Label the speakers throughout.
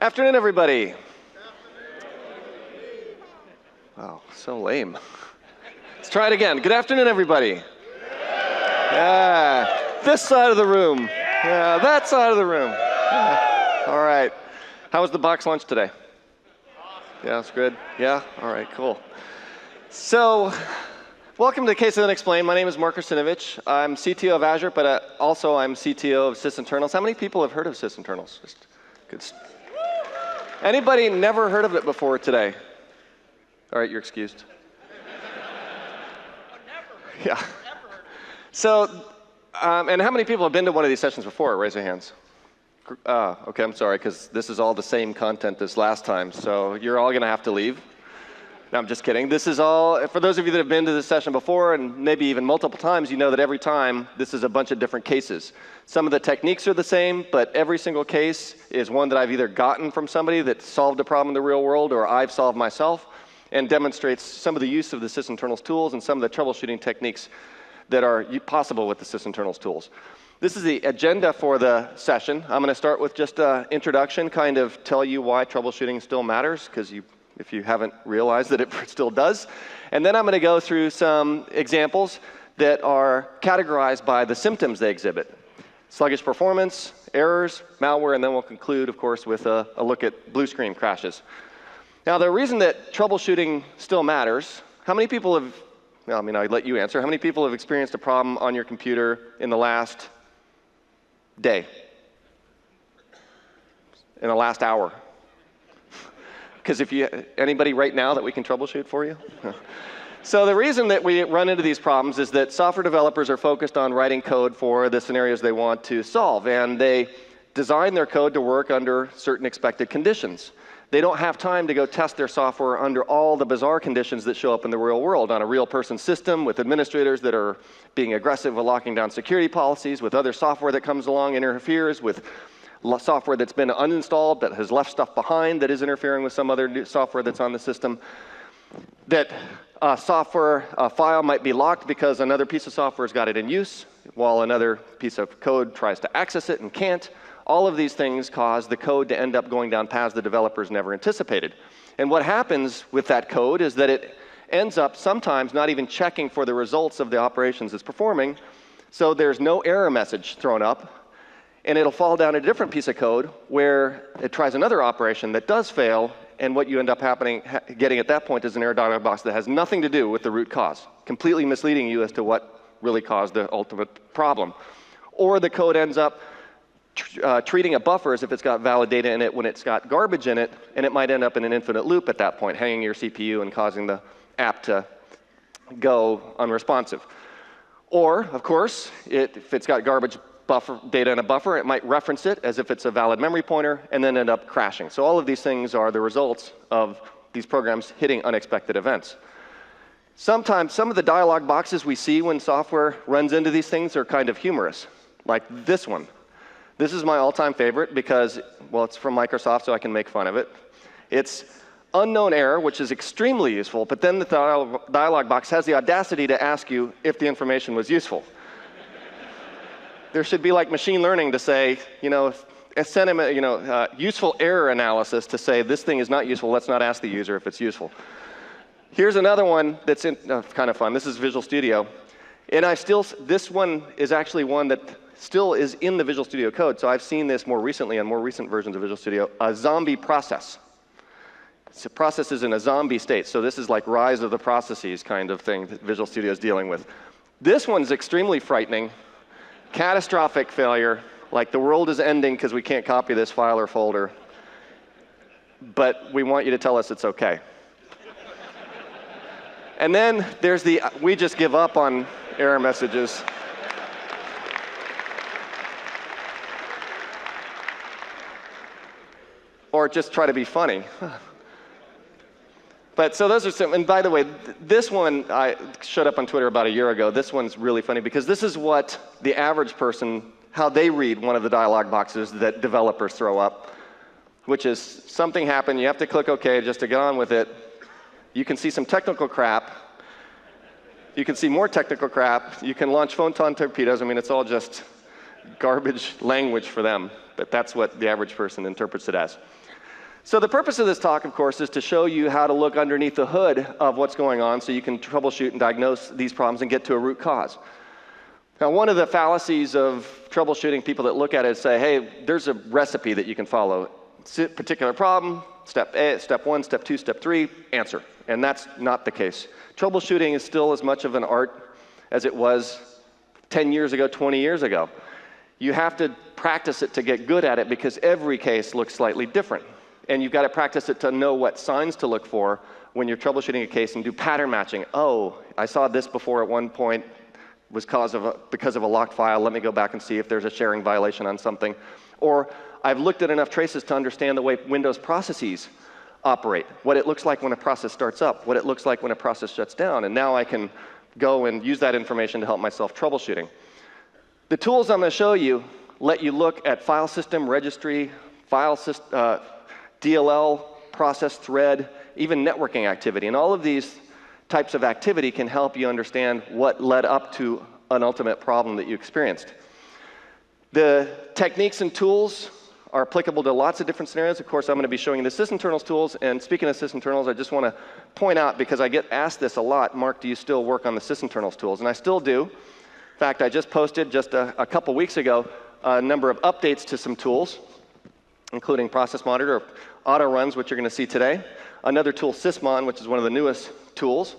Speaker 1: Afternoon, everybody. Wow, so lame. Let's try it again. Good afternoon, everybody. Yeah, this side of the room. Yeah, that side of the room. Yeah. All right. How was the box lunch today? Yeah, it's good. Yeah? All right, cool. So, welcome to Case of Unexplained. My name is Mark Russinovich. I'm CTO of Azure, but also I'm CTO of Sysinternals. How many people have heard of Sysinternals? Just good. Anybody never heard of it before today? All right, you're excused. Yeah. So, and how many people have been to one of these sessions before? Raise your hands. Okay, I'm sorry, because this is all the same content as last time, so you're all going to have to leave. No, I'm just kidding. This is all, for those of you that have been to this session before, and maybe even multiple times, you know that every time this is a bunch of different cases. Some of the techniques are the same, but every single case is one that I've either gotten from somebody that solved a problem in the real world, or I've solved myself, and demonstrates some of the use of the Sysinternals tools and some of the troubleshooting techniques that are possible with the Sysinternals tools. This is the agenda for the session. I'm going to start with just an introduction, kind of tell you why troubleshooting still matters, because if you haven't realized that it still does. And then I'm going to go through some examples that are categorized by the symptoms they exhibit. Sluggish performance, errors, malware, and then we'll conclude, of course, with a look at blue screen crashes. Now, the reason that troubleshooting still matters, how many people have, well, I mean, I'll let you answer, how many people have experienced a problem on your computer in the last day? In the last hour? Because if you, anybody right now that we can troubleshoot for you? So the reason that we run into these problems is that software developers are focused on writing code for the scenarios they want to solve, and they design their code to work under certain expected conditions. They don't have time to go test their software under all the bizarre conditions that show up in the real world, on a real person system, with administrators that are being aggressive with locking down security policies, with other software that comes along, interferes, with software that's been uninstalled, that has left stuff behind, that is interfering with some other new software that's on the system. That software file might be locked because another piece of software has got it in use, while another piece of code tries to access it and can't. All of these things cause the code to end up going down paths the developers never anticipated. And what happens with that code is that it ends up sometimes not even checking for the results of the operations it's performing, so there's no error message thrown up, and it'll fall down a different piece of code where it tries another operation that does fail, and what you end up getting at that point is an error dialog box that has nothing to do with the root cause, completely misleading you as to what really caused the ultimate problem. Or the code ends up treating a buffer as if it's got valid data in it when it's got garbage in it, and it might end up in an infinite loop at that point, hanging your CPU and causing the app to go unresponsive. Or, of course, if it's got garbage data in a buffer, it might reference it as if it's a valid memory pointer and then end up crashing. So all of these things are the results of these programs hitting unexpected events. Sometimes some of the dialog boxes we see when software runs into these things are kind of humorous, like this one. This is my all-time favorite because, well, it's from Microsoft, so I can make fun of it. It's unknown error, which is extremely useful, but then the dialog box has the audacity to ask you if the information was useful. There should be like machine learning to say, you know, send him a useful error analysis to say this thing is not useful, let's not ask the user if it's useful. Here's another one that's kind of fun. This is Visual Studio. And this one is actually one that still is in the Visual Studio code, so I've seen this more recently on more recent versions of Visual Studio, a zombie process. So process is in a zombie state, so this is like rise of the processes kind of thing that Visual Studio is dealing with. This one's extremely frightening, catastrophic failure, like the world is ending because we can't copy this file or folder, but we want you to tell us it's okay. And then there's the we just give up on error messages. Or just try to be funny. But so those are some, and by the way, this one I showed up on Twitter about a year ago. This one's really funny because this is what the average person, how they read one of the dialog boxes that developers throw up, which is something happened, you have to click OK just to get on with it. You can see some technical crap. You can see more technical crap. You can launch photon torpedoes. I mean, it's all just garbage language for them, but that's what the average person interprets it as. So the purpose of this talk, of course, is to show you how to look underneath the hood of what's going on so you can troubleshoot and diagnose these problems and get to a root cause. Now, one of the fallacies of troubleshooting, people that look at it say, hey, there's a recipe that you can follow. Particular problem, step A, step 1, step 2, step 3, answer. And that's not the case. Troubleshooting is still as much of an art as it was 10 years ago, 20 years ago. You have to practice it to get good at it because every case looks slightly different. And you've got to practice it to know what signs to look for when you're troubleshooting a case and do pattern matching. Oh, I saw this before at one point was because of a locked file. Let me go back and see if there's a sharing violation on something. Or I've looked at enough traces to understand the way Windows processes operate, what it looks like when a process starts up, what it looks like when a process shuts down, and now I can go and use that information to help myself troubleshooting. The tools I'm going to show you let you look at file system, registry, file system, DLL, process thread, even networking activity, and all of these types of activity can help you understand what led up to an ultimate problem that you experienced. The techniques and tools are applicable to lots of different scenarios. Of course, I'm going to be showing you the Sysinternals tools, and speaking of Sysinternals, I just want to point out, because I get asked this a lot, Mark, do you still work on the Sysinternals tools? And I still do. In fact, I just posted just a couple weeks ago a number of updates to some tools, including Process Monitor, Auto Runs, which you're going to see today, another tool, Sysmon, which is one of the newest tools.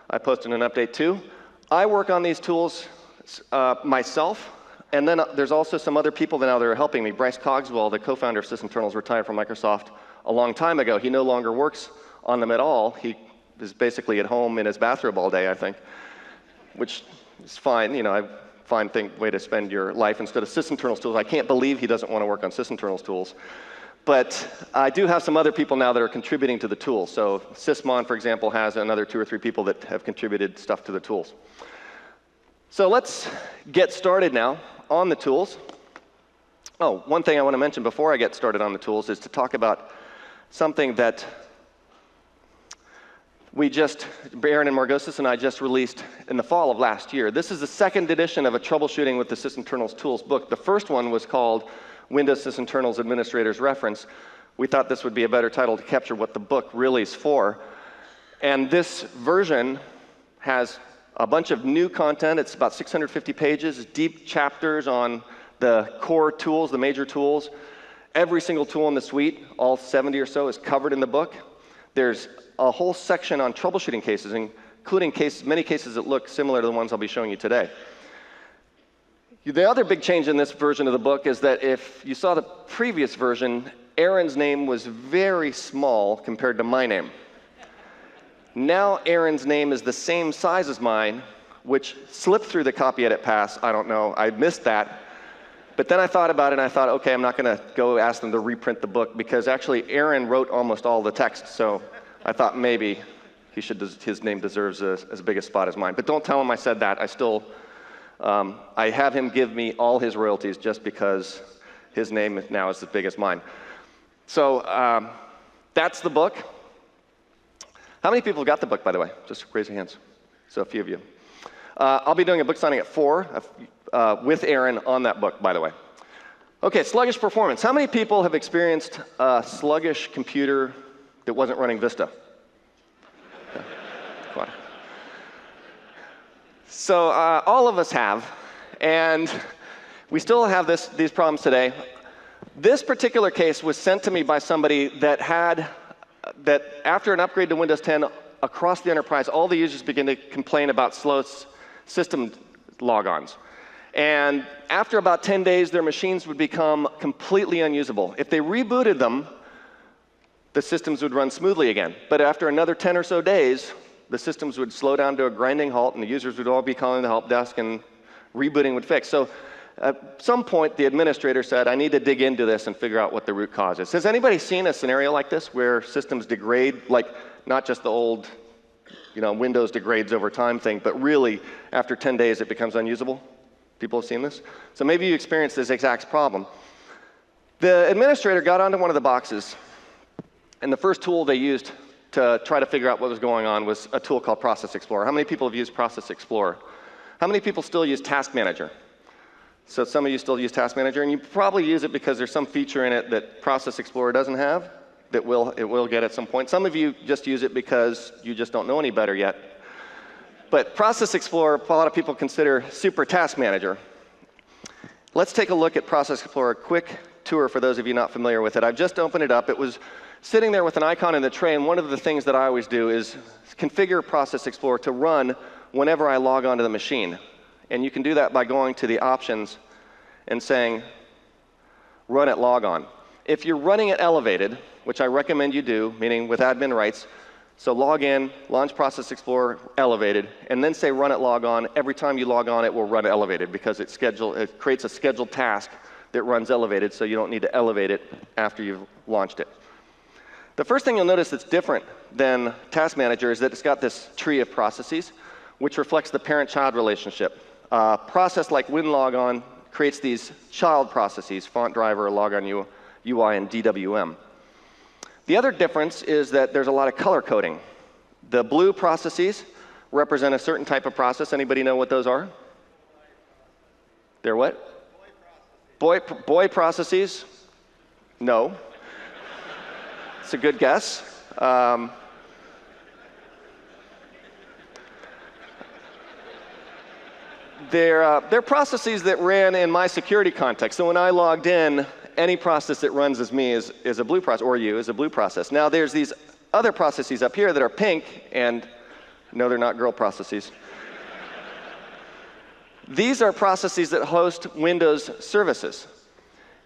Speaker 1: I posted an update too. I work on these tools myself. And then there's also some other people that now that are helping me. Bryce Cogswell, the co-founder of Sysinternals, retired from Microsoft a long time ago. He no longer works on them at all. He is basically at home in his bathrobe all day, I think, which is fine. You know, a fine way to spend your life instead of Sysinternals tools. I can't believe he doesn't want to work on Sysinternals tools. But I do have some other people now that are contributing to the tools. So Sysmon, for example, has another 2 or 3 people that have contributed stuff to the tools. So let's get started now on the tools. Oh, one thing I want to mention before I get started on the tools is to talk about something that Aaron and Margosis and I just released in the fall of last year. This is the second edition of a Troubleshooting with the Sysinternals Tools book. The first one was called Windows Sysinternals Administrator's Reference. We thought this would be a better title to capture what the book really is for. And this version has a bunch of new content. It's about 650 pages, deep chapters on the core tools, the major tools. Every single tool in the suite, all 70 or so, is covered in the book. There's a whole section on troubleshooting cases, including many cases that look similar to the ones I'll be showing you today. The other big change in this version of the book is that if you saw the previous version, Aaron's name was very small compared to my name. Now Aaron's name is the same size as mine, which slipped through the copy edit pass. I don't know, I missed that. But then I thought about it and I thought, okay, I'm not going to go ask them to reprint the book because actually Aaron wrote almost all the text, so I thought maybe his name deserves as big a spot as mine. But don't tell him I said that. I have him give me all his royalties just because his name now is as big as mine. So that's the book. How many people got the book, by the way? Just raise your hands. So a few of you. I'll be doing a book signing at 4 with Aaron on that book, by the way. Okay, sluggish performance. How many people have experienced a sluggish computer that wasn't running Vista? Yeah. Come on. So all of us have, and we still have these problems today. This particular case was sent to me by somebody that after an upgrade to Windows 10 across the enterprise, all the users began to complain about slow system logons. And after about 10 days, their machines would become completely unusable. If they rebooted them, the systems would run smoothly again. But after another 10 or so days, the systems would slow down to a grinding halt, and the users would all be calling the help desk, and rebooting would fix. So at some point, the administrator said, I need to dig into this and figure out what the root cause is. Has anybody seen a scenario like this where systems degrade, like not just the old Windows degrades over time thing, but really after 10 days it becomes unusable? People have seen this? So maybe you experienced this exact problem. The administrator got onto one of the boxes, and the first tool they used to try to figure out what was going on was a tool called Process Explorer. How many people have used Process Explorer? How many people still use Task Manager? So some of you still use Task Manager, and you probably use it because there's some feature in it that Process Explorer doesn't have. that it will get at some point. Some of you just use it because you just don't know any better yet. But Process Explorer, a lot of people consider super task manager. Let's take a look at Process Explorer, a quick tour for those of you not familiar with it. I've just opened it up. It was sitting there with an icon in the tray, and one of the things that I always do is configure Process Explorer to run whenever I log onto the machine. And you can do that by going to the options and saying, run at logon. If you're running it elevated, which I recommend you do, meaning with admin rights, so log in, launch Process Explorer elevated, and then say run at logon. Every time you log on, it will run elevated because it creates a scheduled task that runs elevated, so you don't need to elevate it after you've launched it. The first thing you'll notice that's different than Task Manager is that it's got this tree of processes, which reflects the parent-child relationship. A process like WinLogon creates these child processes, font driver, logon UI, and DWM. The other difference is that there's a lot of color coding. The blue processes represent a certain type of process. Anybody know what those are? They're what? Boy processes? No. It's a good guess. They're processes that ran in my security context. So when I logged in, any process that runs as me is a blue process, or you is a blue process. Now there's these other processes up here that are pink, and no, they're not girl processes. These are processes that host Windows services.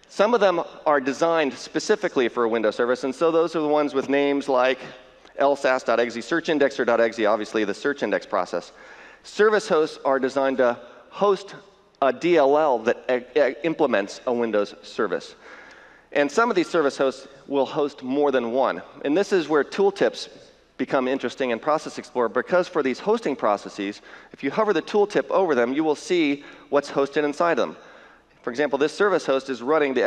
Speaker 1: Some of them are designed specifically for a Windows service, and so those are the ones with names like lsas.exe, searchindexer.exe, obviously the search index process. Service hosts are designed to host a DLL that implements a Windows service. And some of these service hosts will host more than one. And this is where tooltips become interesting in Process Explorer, because for these hosting processes, if you hover the tooltip over them, you will see what's hosted inside them. For example, this service host is running the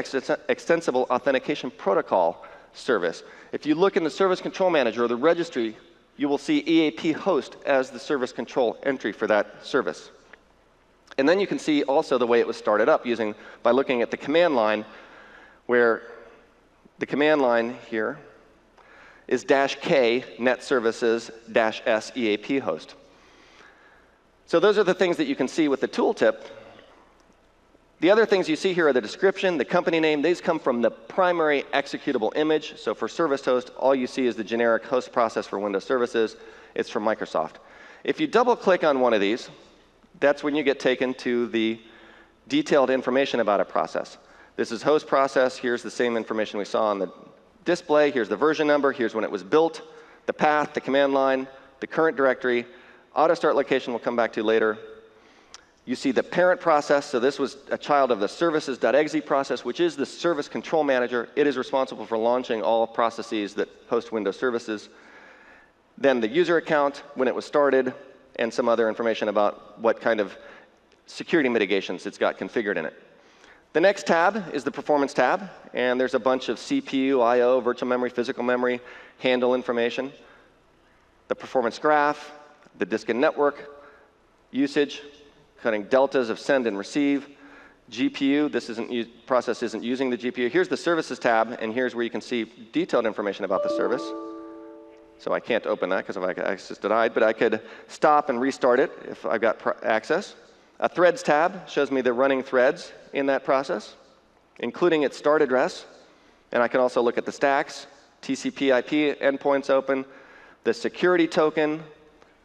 Speaker 1: Extensible Authentication Protocol service. If you look in the Service Control Manager or the registry, you will see EAP host as the service control entry for that service. And then you can see also the way it was started up by looking at the command line, where the command line here is -k net services -s EAP host. So those are the things that you can see with the tooltip. The other things you see here are the description, the company name. These come from the primary executable image. So for service host, all you see is the generic host process for Windows services. It's from Microsoft. If you double click on one of these, that's when you get taken to the detailed information about a process. This is host process. Here's the same information we saw on the display. Here's the version number. Here's when it was built, the path, the command line, the current directory. Auto start location we'll come back to later. You see the parent process. So this was a child of the services.exe process, which is the service control manager. It is responsible for launching all processes that host Windows services. Then the user account, when it was started, and some other information about what kind of security mitigations it's got configured in it. The next tab is the Performance tab, and there's a bunch of CPU, I/O, virtual memory, physical memory, handle information. The Performance graph, the disk and network, usage, cutting deltas of send and receive, GPU, process isn't using the GPU. Here's the Services tab, and here's where you can see detailed information about the service. So I can't open that because of access denied, but I could stop and restart it if I've got access. A Threads tab shows me the running threads in that process, including its start address. And I can also look at the stacks, TCP/IP endpoints open, the security token,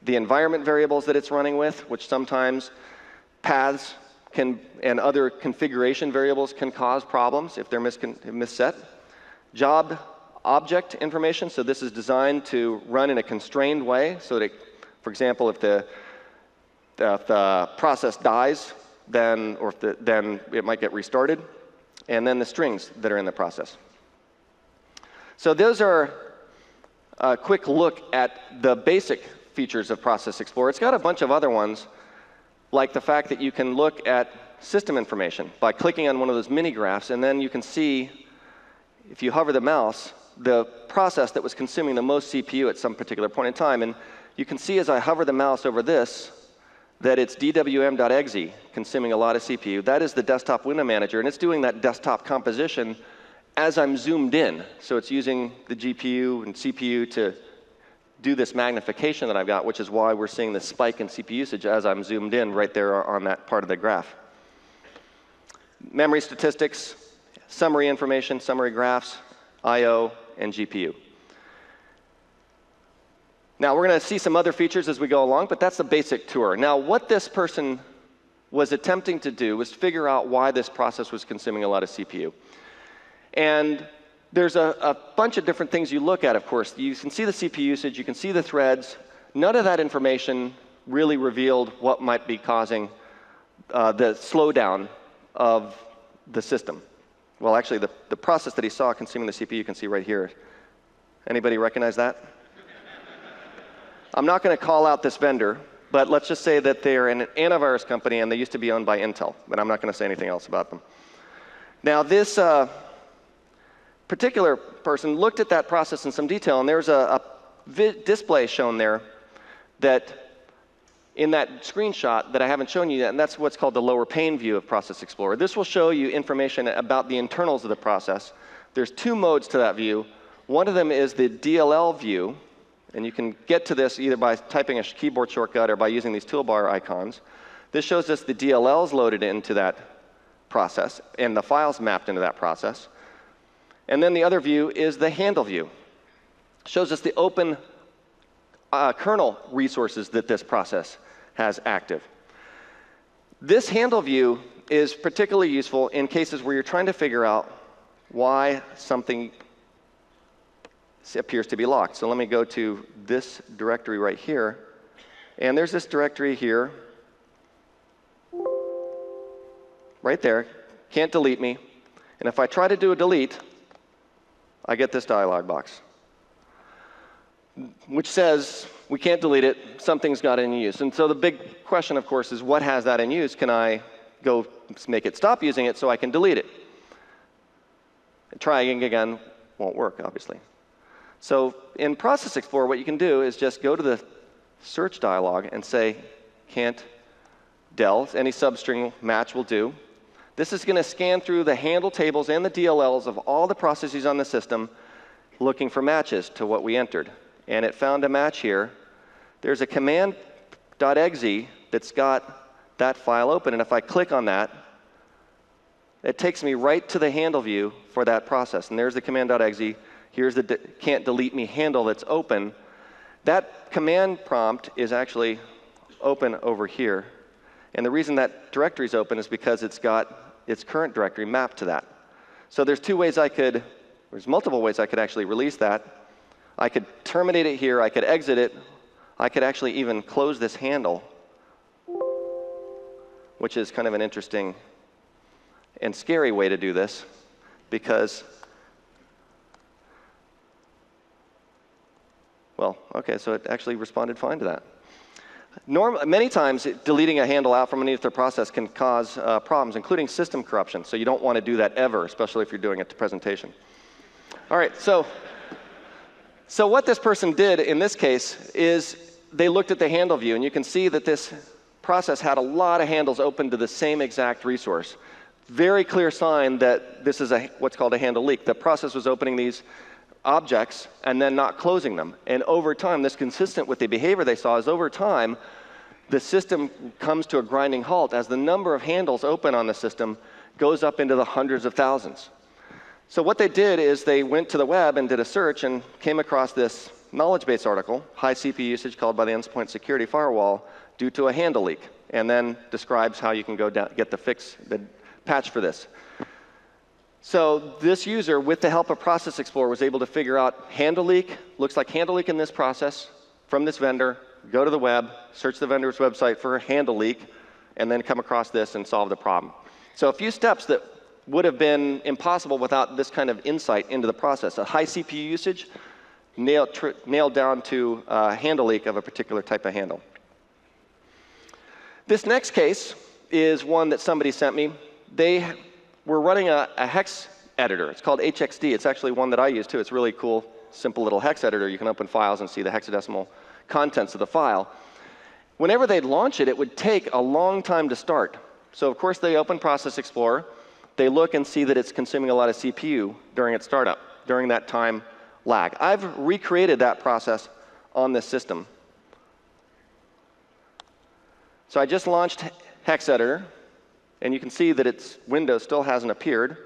Speaker 1: the environment variables that it's running with, which sometimes paths and other configuration variables can cause problems if they're misset. Job object information, so this is designed to run in a constrained way, so that, for example, if the process dies, then it might get restarted, and then the strings that are in the process. So those are a quick look at the basic features of Process Explorer. It's got a bunch of other ones, like the fact that you can look at system information by clicking on one of those mini graphs, and then you can see, if you hover the mouse, the process that was consuming the most CPU at some particular point in time. And you can see as I hover the mouse over this that it's DWM.exe consuming a lot of CPU. That is the desktop window manager, and it's doing that desktop composition as I'm zoomed in. So it's using the GPU and CPU to do this magnification that I've got, which is why we're seeing this spike in CPU usage as I'm zoomed in right there on that part of the graph. Memory statistics, summary information, summary graphs, I/O, and GPU. Now, we're going to see some other features as we go along, but that's the basic tour. Now, what this person was attempting to do was figure out why this process was consuming a lot of CPU. And there's a bunch of different things you look at, of course. You can see the CPU usage, you can see the threads. None of that information really revealed what might be causing the slowdown of the system. Well, actually, the process that he saw consuming the CPU you can see right here. Anybody recognize that? I'm not going to call out this vendor, but let's just say that they're an antivirus company and they used to be owned by Intel, but I'm not going to say anything else about them. Now, this particular person looked at that process in some detail, and there's a display shown there that in that screenshot that I haven't shown you yet, and that's what's called the lower pane view of Process Explorer. This will show you information about the internals of the process. There's two modes to that view. One of them is the DLL view, and you can get to this either by typing a keyboard shortcut or by using these toolbar icons. This shows us the DLLs loaded into that process and the files mapped into that process. And then the other view is the handle view. It shows us the open kernel resources that this process has active. This handle view is particularly useful in cases where you're trying to figure out why something appears to be locked. So let me go to this directory right here. And there's this directory here, right there. Can't delete me. And if I try to do a delete, I get this dialog box, which says, we can't delete it, something's got it in use. And so the big question, of course, is what has that in use? Can I go make it stop using it so I can delete it? And trying again won't work, obviously. So in Process Explorer, what you can do is just go to the search dialog and say, can't del, any substring match will do. This is going to scan through the handle tables and the DLLs of all the processes on the system, looking for matches to what we entered. And it found a match here. There's a command.exe that's got that file open. And if I click on that, it takes me right to the handle view for that process. And there's the command.exe. Here's the can't delete me handle that's open. That command prompt is actually open over here. And the reason that directory is open is because it's got its current directory mapped to that. So there's there's multiple ways I could actually release that. I could terminate it here, I could exit it, I could actually even close this handle, which is kind of an interesting and scary way to do this, because, well, okay, so it actually responded fine to that. Many times, deleting a handle out from underneath the process can cause problems, including system corruption. So you don't want to do that ever, especially if you're doing it to presentation. All right, so what this person did in this case is they looked at the handle view, and you can see that this process had a lot of handles open to the same exact resource. Very clear sign that this is what's called a handle leak. The process was opening these objects and then not closing them. And over time, this consistent with the behavior they saw is over time, the system comes to a grinding halt as the number of handles open on the system goes up into the hundreds of thousands. So what they did is they went to the web and did a search and came across this knowledge base article, high CPU usage called by the endpoint security firewall due to a handle leak, and then describes how you can go down, get the patch for this. So this user, with the help of Process Explorer, was able to figure out handle leak, looks like handle leak in this process from this vendor, go to the web, search the vendor's website for a handle leak, and then come across this and solve the problem. So a few steps that would have been impossible without this kind of insight into the process. A high CPU usage, nailed down to a handle leak of a particular type of handle. This next case is one that somebody sent me. They were running a hex editor. It's called HXD. It's actually one that I use too. It's a really cool, simple little hex editor. You can open files and see the hexadecimal contents of the file. Whenever they'd launch it, it would take a long time to start. So of course they opened Process Explorer. they look and see that it's consuming a lot of CPU during its startup, during that time lag. I've recreated that process on this system. So I just launched Hex Editor, and you can see that its window still hasn't appeared,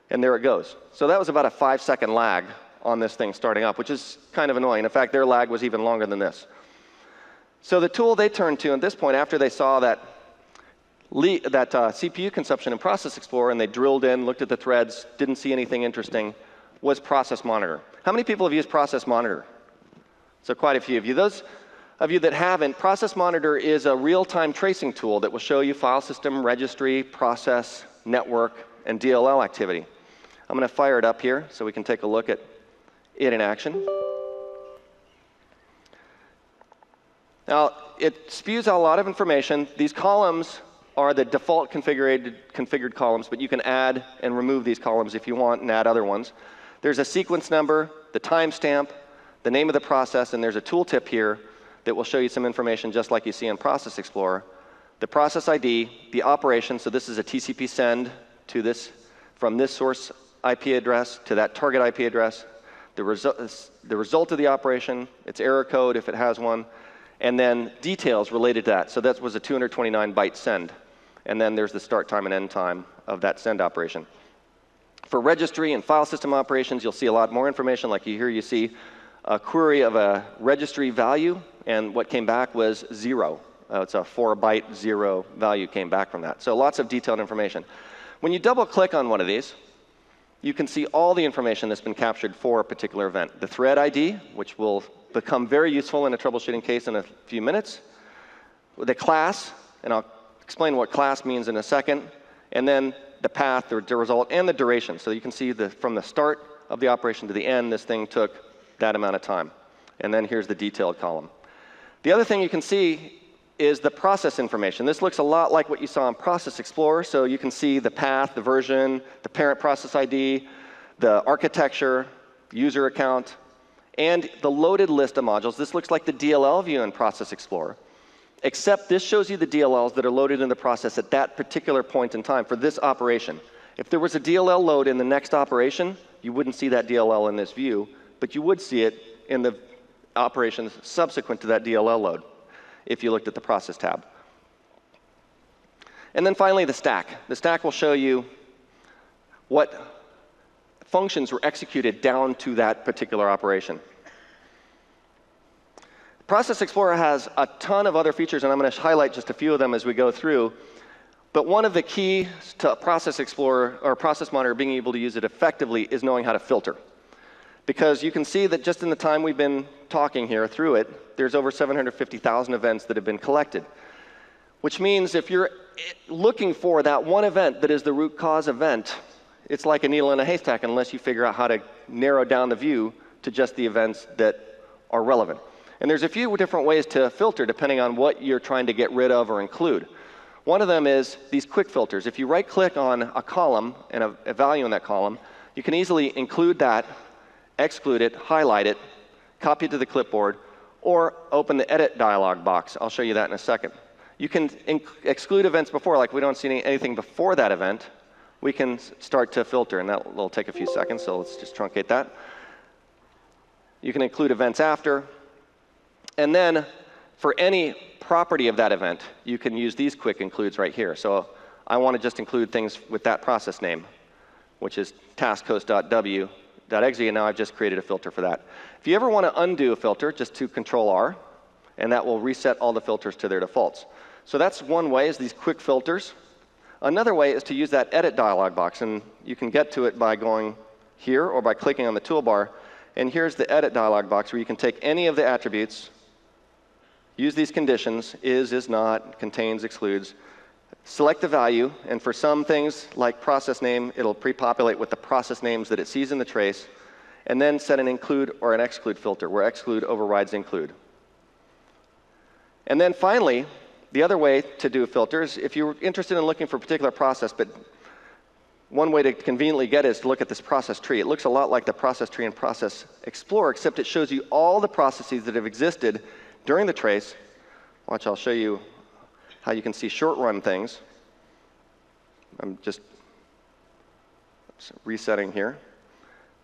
Speaker 1: and there it goes. So that was about a 5-second lag on this thing starting up, which is kind of annoying. In fact, their lag was even longer than this. So the tool they turned to at this point, after they saw that CPU consumption in Process Explorer, and they drilled in, looked at the threads, didn't see anything interesting, was Process Monitor. How many people have used Process Monitor? So quite a few of you. Those of you that haven't, Process Monitor is a real-time tracing tool that will show you file system, registry, process, network, and DLL activity. I'm going to fire it up here so we can take a look at it in action. Now, it spews out a lot of information. These columns are the default configured columns, but you can add and remove these columns if you want and add other ones. There's a sequence number, the timestamp, the name of the process, and there's a tooltip here that will show you some information just like you see in Process Explorer. The process ID, the operation, so this is a TCP send to this, from this source IP address to that target IP address, the result of the operation, its error code if it has one, and then details related to that. So that was a 229-byte send. And then there's the start time and end time of that send operation. For registry and file system operations, you'll see a lot more information. Like here you see a query of a registry value, and what came back was 0. It's a 4-byte 0 value came back from that. So lots of detailed information. When you double-click on one of these, you can see all the information that's been captured for a particular event. The thread ID, which will become very useful in a troubleshooting case in a few minutes. The class, and I'll explain what class means in a second. And then the path, the result, and the duration. So you can see from the start of the operation to the end, this thing took that amount of time. And then here's the detailed column. The other thing you can see is the process information. This looks a lot like what you saw in Process Explorer. So you can see the path, the version, the parent process ID, the architecture, user account, and the loaded list of modules. This looks like the DLL view in Process Explorer, except this shows you the DLLs that are loaded in the process at that particular point in time for this operation. If there was a DLL load in the next operation, you wouldn't see that DLL in this view, but you would see it in the operations subsequent to that DLL load if you looked at the process tab. And then finally, the stack. The stack will show you what functions were executed down to that particular operation. Process Explorer has a ton of other features, and I'm going to highlight just a few of them as we go through. But one of the keys to Process Explorer or Process Monitor being able to use it effectively is knowing how to filter. Because you can see that just in the time we've been talking here through it, there's over 750,000 events that have been collected. Which means if you're looking for that one event that is the root cause event, it's like a needle in a haystack unless you figure out how to narrow down the view to just the events that are relevant. And there's a few different ways to filter depending on what you're trying to get rid of or include. One of them is these quick filters. If you right-click on a column and a value in that column, you can easily include that, exclude it, highlight it, copy it to the clipboard, or open the edit dialog box. I'll show you that in a second. You can exclude events before, like we don't see anything before that event. We can start to filter, and that will take a few seconds, so let's just truncate that. You can include events after. And then for any property of that event, you can use these quick includes right here. So I want to just include things with that process name, which is taskhost.w.exe, and now I've just created a filter for that. If you ever want to undo a filter, just to Control-R, and that will reset all the filters to their defaults. So that's one way, is these quick filters. Another way is to use that edit dialog box, and you can get to it by going here or by clicking on the toolbar. And here's the edit dialog box where you can take any of the attributes, use these conditions, is not, contains, excludes, select the value, and for some things like process name, it'll pre-populate with the process names that it sees in the trace, and then set an include or an exclude filter where exclude overrides include. And then finally, the other way to do filters, if you're interested in looking for a particular process, but one way to conveniently get it is to look at this process tree. It looks a lot like the process tree in Process Explorer, except it shows you all the processes that have existed during the trace. Watch, I'll show you how you can see short-run things. I'm just resetting here.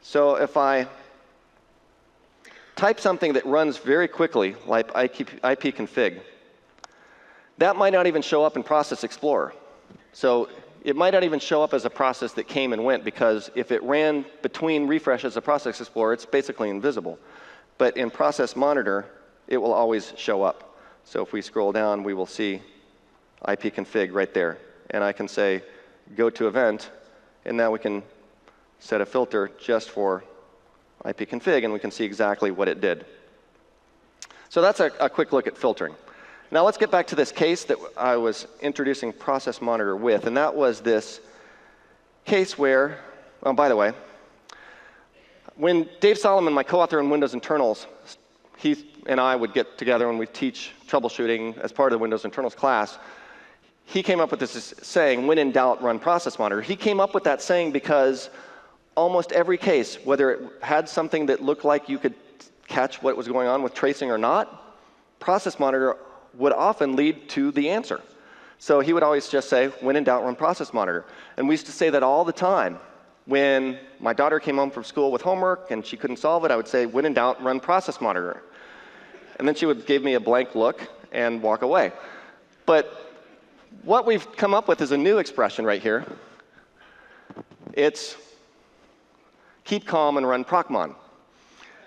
Speaker 1: So if I type something that runs very quickly, like ipconfig, that might not even show up in Process Explorer. So it might not even show up as a process that came and went, because if it ran between refreshes of Process Explorer, it's basically invisible. But in Process Monitor, it will always show up. So if we scroll down, we will see ipconfig right there. And I can say, go to event, and now we can set a filter just for ipconfig, and we can see exactly what it did. So that's a quick look at filtering. Now let's get back to this case that I was introducing Process Monitor with, and that was this case where, oh, by the way, when Dave Solomon, my co-author in Windows Internals, he and I would get together and we'd teach troubleshooting as part of the Windows Internals class, he came up with this saying, when in doubt, run Process Monitor. He came up with that saying because almost every case, whether it had something that looked like you could catch what was going on with tracing or not, Process Monitor would often lead to the answer. So he would always just say, when in doubt, run Process Monitor. And we used to say that all the time. When my daughter came home from school with homework and she couldn't solve it, I would say, when in doubt, run Process Monitor. And then she would give me a blank look and walk away. But what we've come up with is a new expression right here. It's keep calm and run procmon.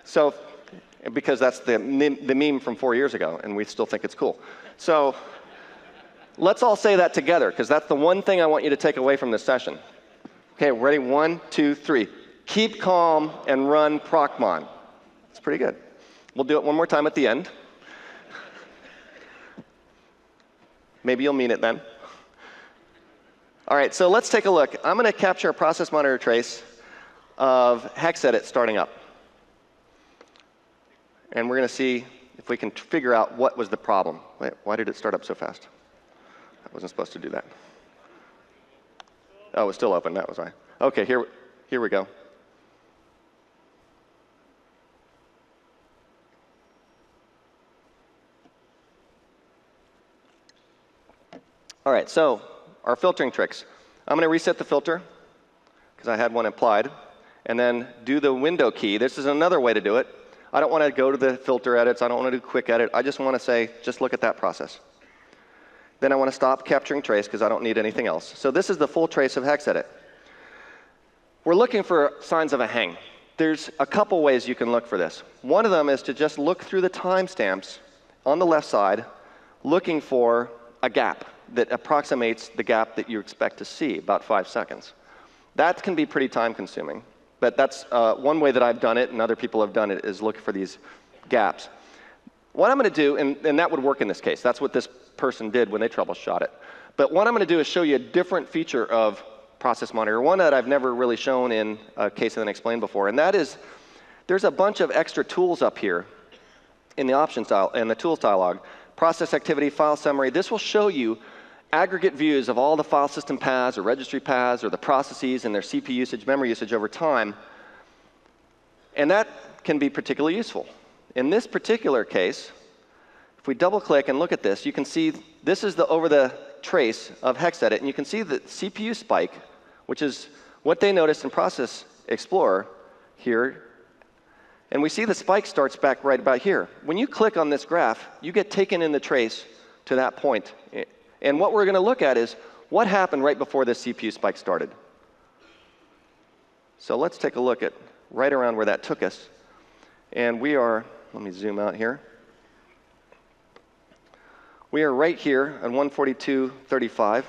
Speaker 1: So, because that's the meme from 4 years ago, and we still think it's cool. So let's all say that together, because that's the one thing I want you to take away from this session. Okay, ready? 1, 2, 3. Keep calm and run procmon. It's pretty good. We'll do it one more time at the end. Maybe you'll mean it then. All right, so let's take a look. I'm going to capture a Process Monitor trace of hexedit starting up. And we're going to see if we can figure out what was the problem. Wait, why did it start up so fast? I wasn't supposed to do that. Oh, it was still open. That was why. OK, here we go. All right, so our filtering tricks. I'm going to reset the filter, because I had one applied, and then do the window key. This is another way to do it. I don't want to go to the filter edits. I don't want to do quick edit. I just want to say, just look at that process. Then I want to stop capturing trace, because I don't need anything else. So this is the full trace of hexedit. We're looking for signs of a hang. There's a couple ways you can look for this. One of them is to just look through the timestamps on the left side, looking for a gap that approximates the gap that you expect to see, about 5 seconds. That can be pretty time-consuming. But that's one way that I've done it, and other people have done it, is look for these gaps. What I'm going to do, and that would work in this case. That's what this person did when they troubleshot it. But what I'm going to do is show you a different feature of Process Monitor, one that I've never really shown in a case of unexplained before. And that is, there's a bunch of extra tools up here in the options dialog, in the tools dialog. Process activity, file summary. This will show you aggregate views of all the file system paths or registry paths or the processes and their CPU usage, memory usage over time. And that can be particularly useful. In this particular case, if we double click and look at this, you can see this is the over the trace of hexedit, and you can see the CPU spike, which is what they noticed in Process Explorer here. And we see the spike starts back right about here. When you click on this graph, you get taken in the trace to that point. And what we're going to look at is what happened right before this CPU spike started. So let's take a look at right around where that took us. And we are, let me zoom out here. We are right here on 142.35.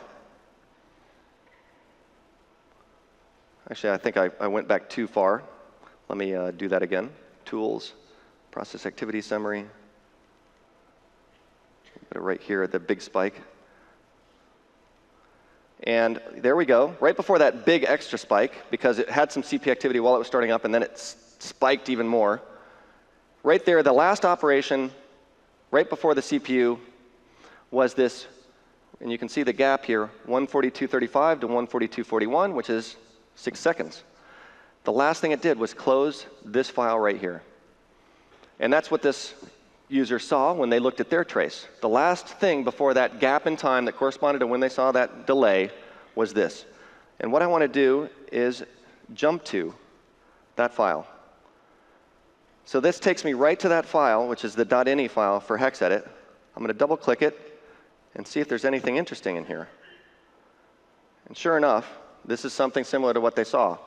Speaker 1: Actually, I think I went back too far. Let me do that again. Tools, process activity summary. Put it right here at the big spike. And there we go, right before that big extra spike, because it had some CPU activity while it was starting up, and then it spiked even more. Right there, the last operation, right before the CPU, was this, and you can see the gap here, 142.35 to 142.41, which is 6 seconds. The last thing it did was close this file right here. And that's what this user saw when they looked at their trace. The last thing before that gap in time that corresponded to when they saw that delay was this. And what I want to do is jump to that file. So this takes me right to that file, which is the .ini file for hex edit. I'm going to double click it and see if there's anything interesting in here. And sure enough, this is something similar to what they saw.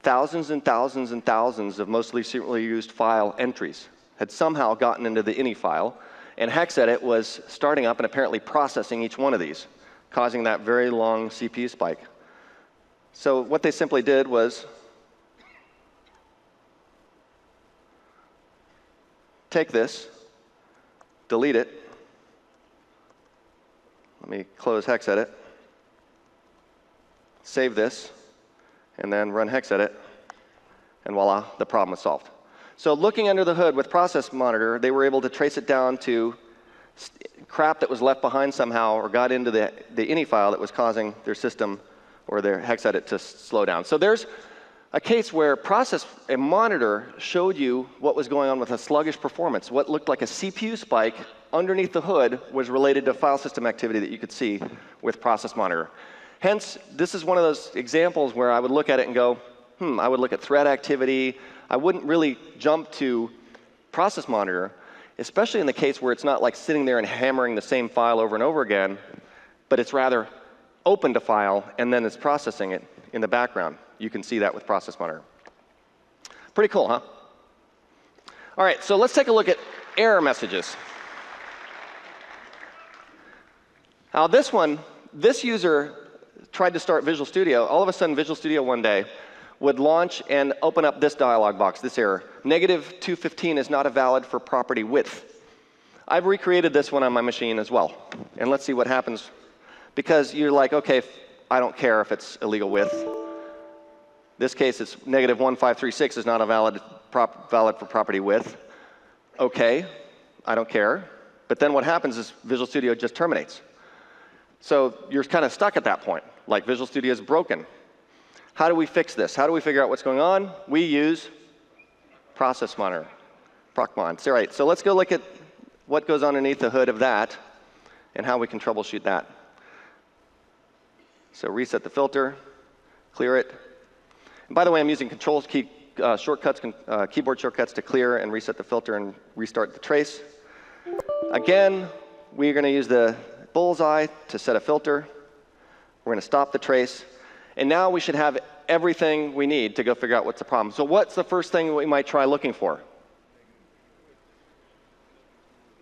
Speaker 1: Thousands and thousands and thousands of most recently used file entries had somehow gotten into the ini file, and hex edit was starting up and apparently processing each one of these, causing that very long CPU spike. So what they simply did was take this, delete it. Let me close hex edit, save this, and then run hex edit, and voila, the problem was solved. So looking under the hood with Process Monitor, they were able to trace it down to crap that was left behind somehow or got into the ini file that was causing their system or their hex edit to slow down. So there's a case where a monitor showed you what was going on with a sluggish performance. What looked like a CPU spike underneath the hood was related to file system activity that you could see with Process Monitor. Hence, this is one of those examples where I would look at it and go, I would look at thread activity. I wouldn't really jump to Process Monitor, especially in the case where it's not like sitting there and hammering the same file over and over again, but it's rather opened a file and then it's processing it in the background. You can see that with Process Monitor. Pretty cool, huh? All right, so let's take a look at error messages. Now this user tried to start Visual Studio. All of a sudden, Visual Studio one day would launch and open up this dialog box, this error. -215 is not a valid for property width. I've recreated this one on my machine as well. And let's see what happens. Because you're like, OK, I don't care if it's illegal width. This case, it's -1536 is not a valid for property width. OK, I don't care. But then what happens is Visual Studio just terminates. So you're kind of stuck at that point, like Visual Studio is broken. How do we fix this? How do we figure out what's going on? We use Process Monitor, ProcMon. All right, so let's go look at what goes underneath the hood of that and how we can troubleshoot that. So reset the filter, clear it. And by the way, I'm using control key shortcuts, keyboard shortcuts to clear and reset the filter and restart the trace. Again, we're going to use the bullseye to set a filter. We're going to stop the trace. And now we should have everything we need to go figure out what's the problem. So what's the first thing we might try looking for?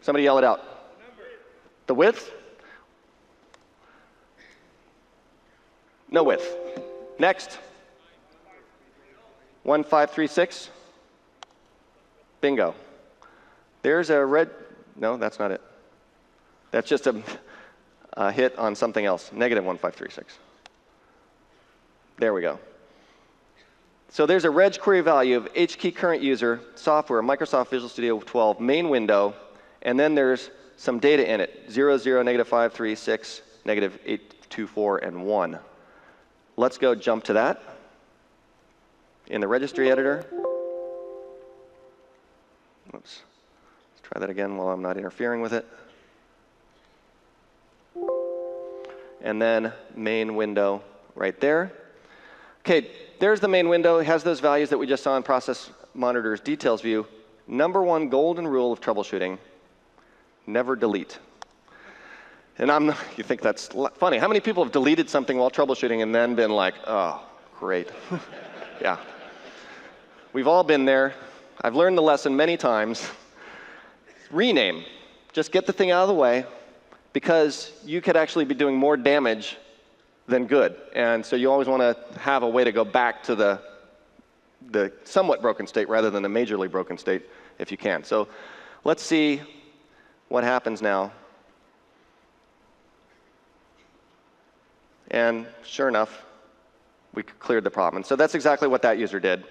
Speaker 1: Somebody yell it out. The width? No width. Next. 1536. Bingo. There's a red. No, that's not it. That's just a hit on something else. -1536. There we go. So there's a reg query value of HKey current user, software, Microsoft Visual Studio 12, main window, and then there's some data in it, 00, -536, -824, and 1. Let's go jump to that in the registry editor. Oops. Let's try that again while I'm not interfering with it. And then main window right there. OK, there's the main window. It has those values that we just saw in Process Monitor's details view. #1 golden rule of troubleshooting, never delete. And you think that's funny. How many people have deleted something while troubleshooting and then been like, oh, great. Yeah. We've all been there. I've learned the lesson many times. Rename. Just get the thing out of the way, because you could actually be doing more damage than good. And so you always want to have a way to go back to the somewhat broken state rather than a majorly broken state if you can. So let's see what happens now. And sure enough, we cleared the problem. And so that's exactly what that user did,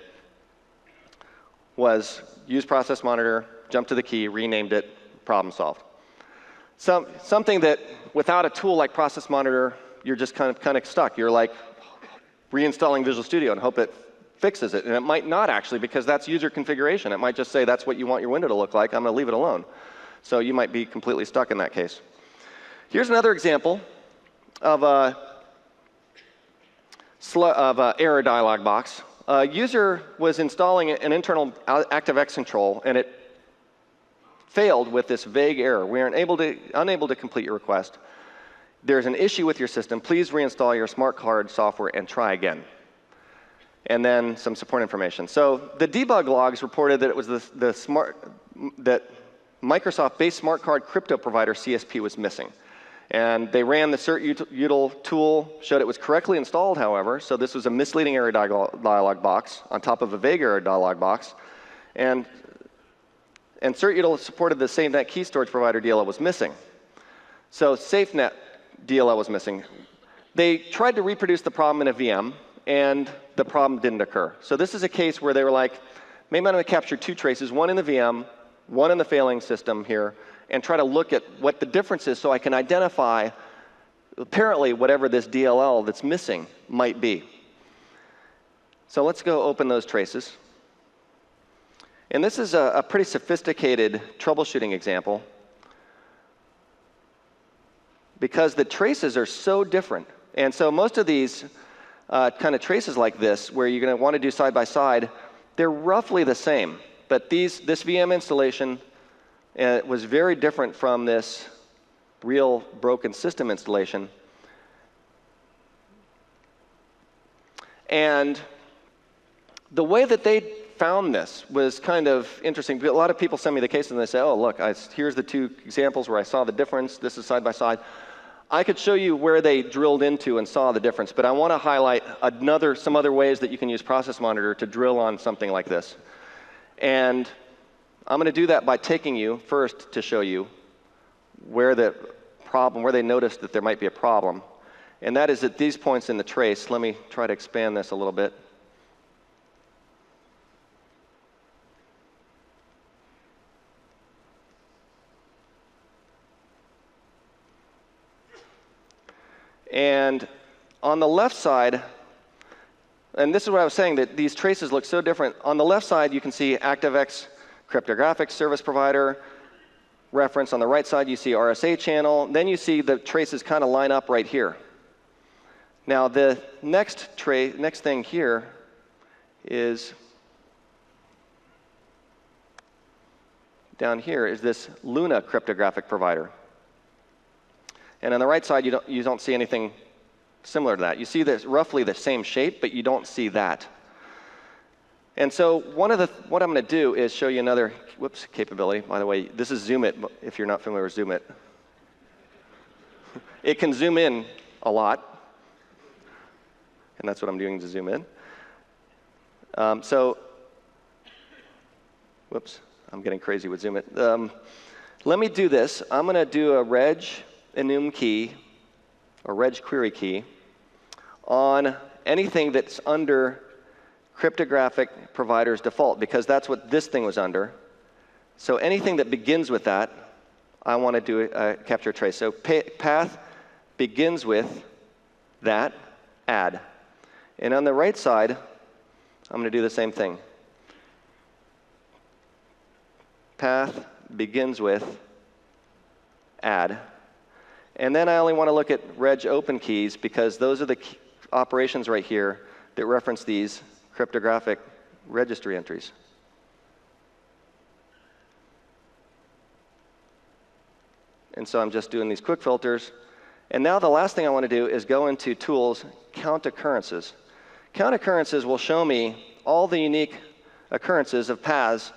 Speaker 1: was use Process Monitor, jump to the key, renamed it, problem solved. Something that without a tool like Process Monitor, you're just kind of stuck. You're like reinstalling Visual Studio and hope it fixes it. And it might not actually, because that's user configuration. It might just say that's what you want your window to look like. I'm going to leave it alone. So you might be completely stuck in that case. Here's another example of error dialog box. A user was installing an internal ActiveX control, and it failed with this vague error. We are unable to complete your request. There's an issue with your system. Please reinstall your smart card software and try again. And then some support information. So the debug logs reported that it was that Microsoft-based smart card crypto provider CSP was missing. And they ran the cert-util tool, showed it was correctly installed, however. So this was a misleading error dialog box on top of a vague error dialog box. And cert-util supported the SafeNet key storage provider DLL was missing. So SafeNet DLL was missing. They tried to reproduce the problem in a VM, and the problem didn't occur. So this is a case where they were like, maybe I'm going to capture 2 traces, one in the VM, one in the failing system here, and try to look at what the difference is so I can identify, apparently, whatever this DLL that's missing might be. So let's go open those traces. And this is a pretty sophisticated troubleshooting example because the traces are so different. And so most of these kind of traces like this, where you're going to want to do side by side, they're roughly the same. But this VM installation was very different from this real broken system installation. And the way that they found this was kind of interesting. A lot of people send me the cases and they say, oh, look, here's the 2 examples where I saw the difference. This is side by side. I could show you where they drilled into and saw the difference, but I want to highlight some other ways that you can use Process Monitor to drill on something like this. And I'm going to do that by taking you first to show you where they noticed that there might be a problem. And that is at these points in the trace. Let me try to expand this a little bit. And on the left side, and this is what I was saying, that these traces look so different. On the left side, you can see ActiveX cryptographic service provider reference. On the right side, you see RSA channel. Then you see the traces kind of line up right here. Now, the next thing here is down here is this Luna cryptographic provider. And on the right side, you don't see anything similar to that. You see this roughly the same shape, but you don't see that. And so what I'm going to do is show you another capability. By the way, this is Zoom It, if you're not familiar with Zoom It. It can zoom in a lot. And that's what I'm doing to zoom in. I'm getting crazy with Zoom It. Let me do this. I'm going to do a reg enum key, or reg query key, on anything that's under cryptographic provider's default, because that's what this thing was under. So anything that begins with that, I want to do capture a trace. So path begins with that, add. And on the right side, I'm going to do the same thing. Path begins with add. And then I only want to look at reg open keys because those are the operations right here that reference these cryptographic registry entries. And so I'm just doing these quick filters. And now the last thing I want to do is go into Tools, Count Occurrences. Count Occurrences will show me all the unique occurrences of paths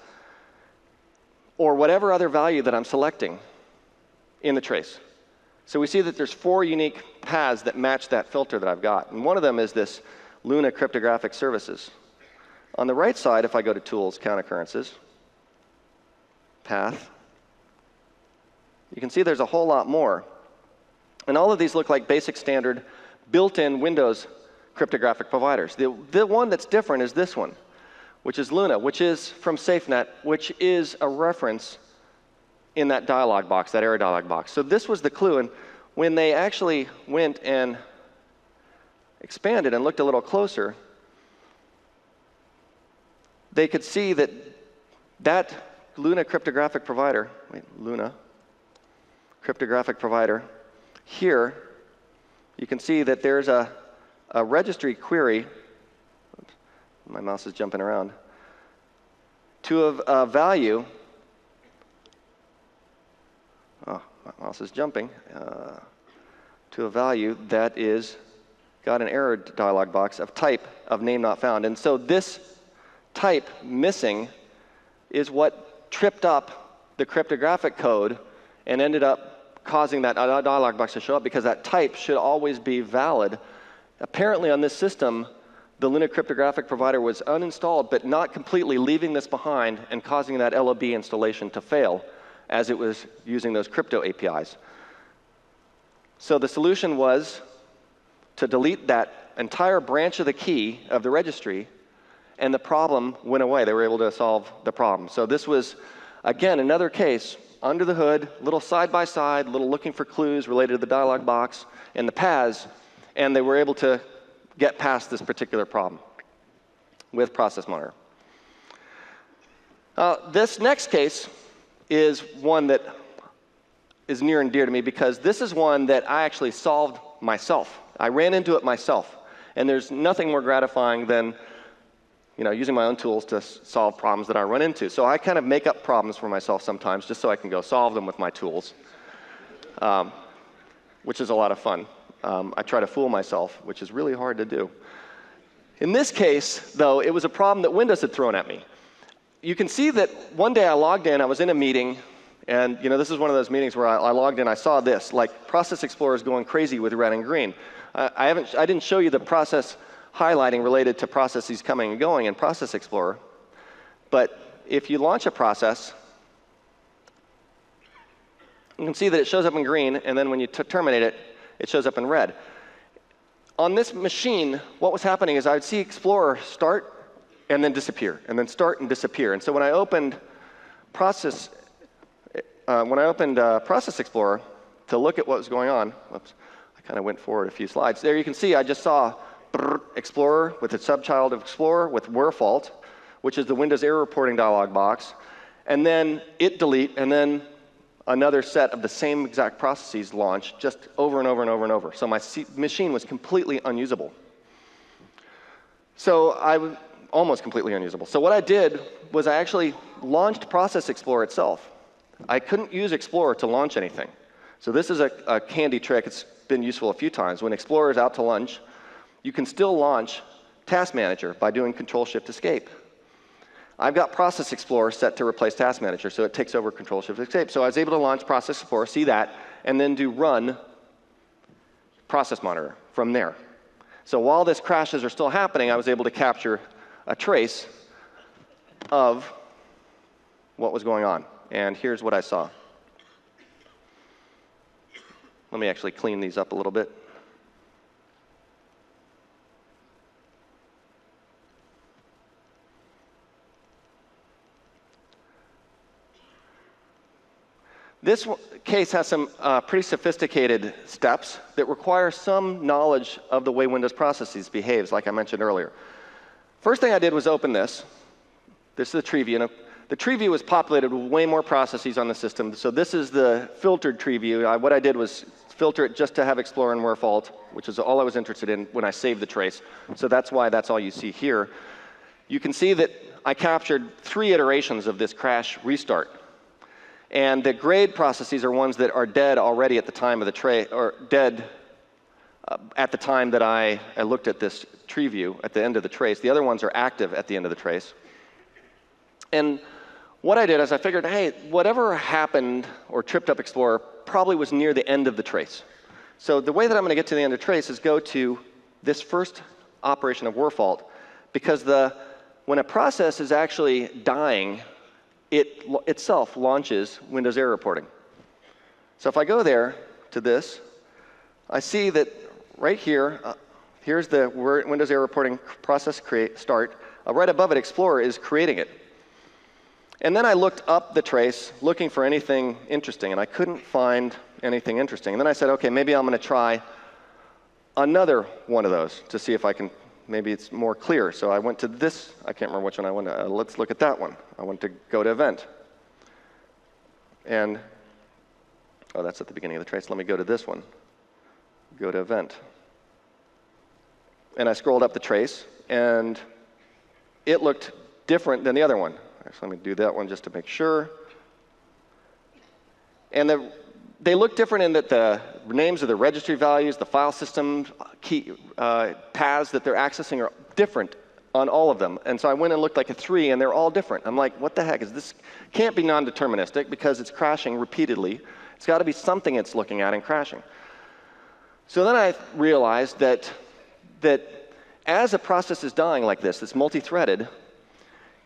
Speaker 1: or whatever other value that I'm selecting in the trace. So we see that there's 4 unique paths that match that filter that I've got. And one of them is this Luna cryptographic services. On the right side, if I go to Tools, Count Occurrences, Path, you can see there's a whole lot more. And all of these look like basic standard built-in Windows cryptographic providers. The one that's different is this one, which is Luna, which is from SafeNet, which is a reference in that dialog box, that error dialog box. So this was the clue. And when they actually went and expanded and looked a little closer, they could see that that Luna cryptographic provider, Luna cryptographic provider, here you can see that there's a a registry query. Oops, my mouse is jumping around. To a value. Oh, my mouse is jumping. To a value that is got an error dialog box of type of name not found. And so this type missing is what tripped up the cryptographic code and ended up causing that dialog box to show up, because that type should always be valid. Apparently on this system, the Luna cryptographic provider was uninstalled, but not completely, leaving this behind and causing that LOB installation to fail as it was using those crypto APIs. So the solution was to delete that entire branch of the key of the registry, and the problem went away. They were able to solve the problem. So this was, again, another case, under the hood, little side-by-side, little looking for clues related to the dialog box and the paths, and they were able to get past this particular problem with Process Monitor. This next case is one that is near and dear to me, because this is one that I actually solved myself. I ran into it myself. And there's nothing more gratifying than using my own tools to solve problems that I run into. So I kind of make up problems for myself sometimes just so I can go solve them with my tools, which is a lot of fun. I try to fool myself, which is really hard to do. In this case, though, it was a problem that Windows had thrown at me. You can see that one day I logged in, I was in a meeting, and this is one of those meetings where I logged in, I saw this, like Process Explorer is going crazy with red and green. I didn't show you the process highlighting related to processes coming and going in Process Explorer, but if you launch a process, you can see that it shows up in green, and then when you terminate it, it shows up in red. On this machine, what was happening is I would see Explorer start and then disappear, and then start and disappear. And so when I opened Process Explorer to look at what was going on, whoops, I kind of went forward a few slides. There you can see I just saw Explorer with its subchild of Explorer with where fault, which is the Windows error reporting dialog box, and then it delete, and then another set of the same exact processes launch just over and over and over and over. So my machine was completely unusable. So I was almost completely unusable. So what I did was I actually launched Process Explorer itself. I couldn't use Explorer to launch anything. So this is a handy trick. It's been useful a few times. When Explorer is out to lunch, you can still launch Task Manager by doing Control-Shift-Escape. I've got Process Explorer set to replace Task Manager, so it takes over Control-Shift-Escape. So I was able to launch Process Explorer, see that, and then do run Process Monitor from there. So while these crashes are still happening, I was able to capture a trace of what was going on. And here's what I saw. Let me actually clean these up a little bit. This case has some pretty sophisticated steps that require some knowledge of the way Windows processes behaves, like I mentioned earlier. First thing I did was open this. This is the tree view. And the tree view is populated with way more processes on the system. So this is the filtered tree view. What I did was filter it just to have Explorer and where fault, which is all I was interested in when I saved the trace. So that's why that's all you see here. You can see that I captured 3 iterations of this crash restart. And the grayed processes are ones that are dead already at the time of the trace, or dead at the time that I looked at this tree view at the end of the trace. The other ones are active at the end of the trace. And what I did is I figured, hey, whatever happened or tripped up Explorer probably was near the end of the trace. So the way that I'm going to get to the end of the trace is go to this first operation of where fault, because when a process is actually dying, it itself launches Windows error reporting. So if I go there to this, I see that right here, here's the Windows error reporting process start. Right above it, Explorer is creating it. And then I looked up the trace looking for anything interesting, and I couldn't find anything interesting. And then I said, OK, maybe I'm going to try another one of those to see if I can. Maybe it's more clear. So I went to this. I can't remember which one I went to. Let's look at that one. I went to go to event. And, oh, that's at the beginning of the trace. Let me go to this one. Go to event. and I scrolled up the trace, and it looked different than the other one. Actually, let me do that one just to make sure. And they look different in that the names of the registry values, the file system key paths that they're accessing are different on all of them. And so I went and looked like a 3, and they're all different. I'm like, what the heck is this? Can't be non-deterministic because it's crashing repeatedly. It's got to be something it's looking at and crashing. So then I realized that as a process is dying like this, it's multi-threaded,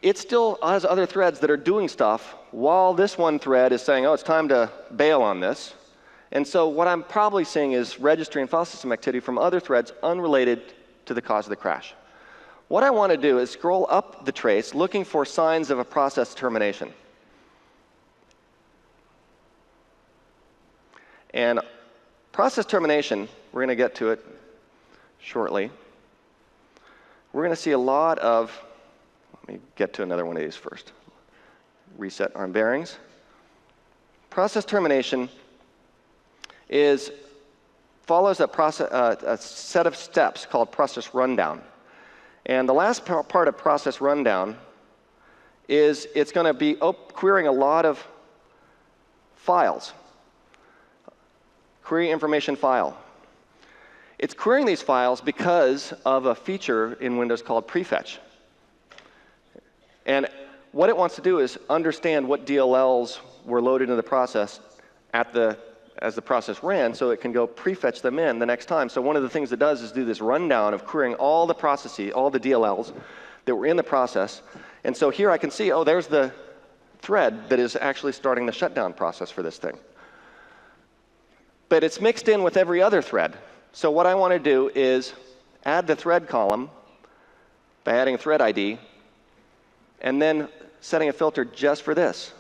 Speaker 1: it still has other threads that are doing stuff while this one thread is saying, oh, it's time to bail on this. And so what I'm probably seeing is registry and file system activity from other threads unrelated to the cause of the crash. What I want to do is scroll up the trace looking for signs of a process termination. And process termination, we're going to get to it shortly. We're going to see a lot of, let me get to another one of these first. Reset arm bearings. Process termination follows a set of steps called process rundown. And the last part of process rundown is it's going to be querying a lot of files. Query information file. It's querying these files because of a feature in Windows called prefetch. And what it wants to do is understand what DLLs were loaded into the process as the process ran, so it can go prefetch them in the next time. So one of the things it does is do this rundown of querying all the processes, all the DLLs that were in the process. And so here I can see, oh, there's the thread that is actually starting the shutdown process for this thing. But it's mixed in with every other thread. So what I want to do is add the thread column by adding a thread ID, and then setting a filter just for this.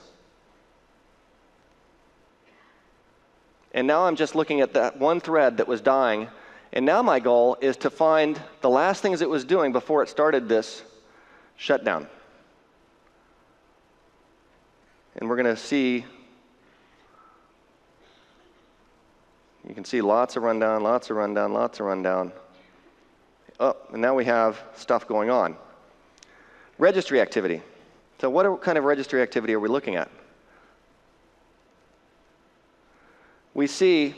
Speaker 1: And now I'm just looking at that one thread that was dying, and now my goal is to find the last things it was doing before it started this shutdown. And we're going to see, you can see lots of rundown, lots of rundown, lots of rundown. Oh, and now we have stuff going on. Registry activity. So what kind of registry activity are we looking at? We see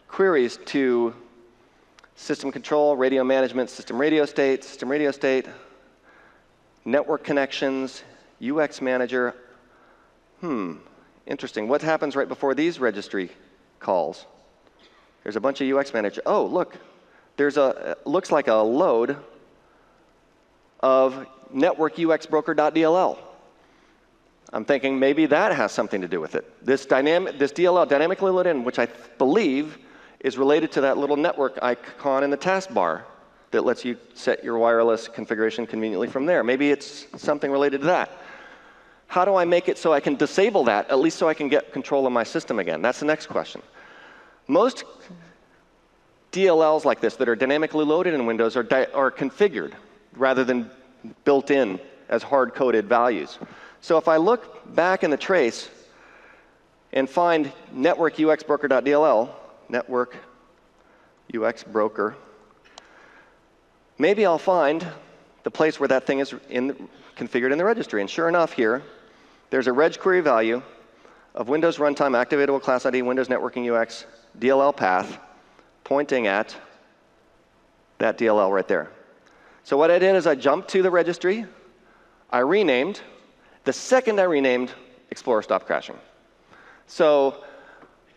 Speaker 1: queries to system control, radio management, system radio state, network connections, UX manager. Interesting. What happens right before these registry calls? There's a bunch of UX manager. Oh, look. There's looks like a load of network UX broker.dll. I'm thinking maybe that has something to do with it. This DLL dynamically loaded in, which I believe is related to that little network icon in the taskbar that lets you set your wireless configuration conveniently from there. Maybe it's something related to that. How do I make it so I can disable that, at least so I can get control of my system again? That's the next question. Most DLLs like this that are dynamically loaded in Windows are configured rather than built in as hard-coded values. So if I look back in the trace and find network UX broker.dll, network UX broker, maybe I'll find the place where that thing is configured in the registry. And sure enough here, there's a reg query value of Windows Runtime Activatable Class ID Windows Networking UX DLL path pointing at that DLL right there. So what I did is I jumped to the registry, I renamed. The second I renamed, Explorer stopped crashing. So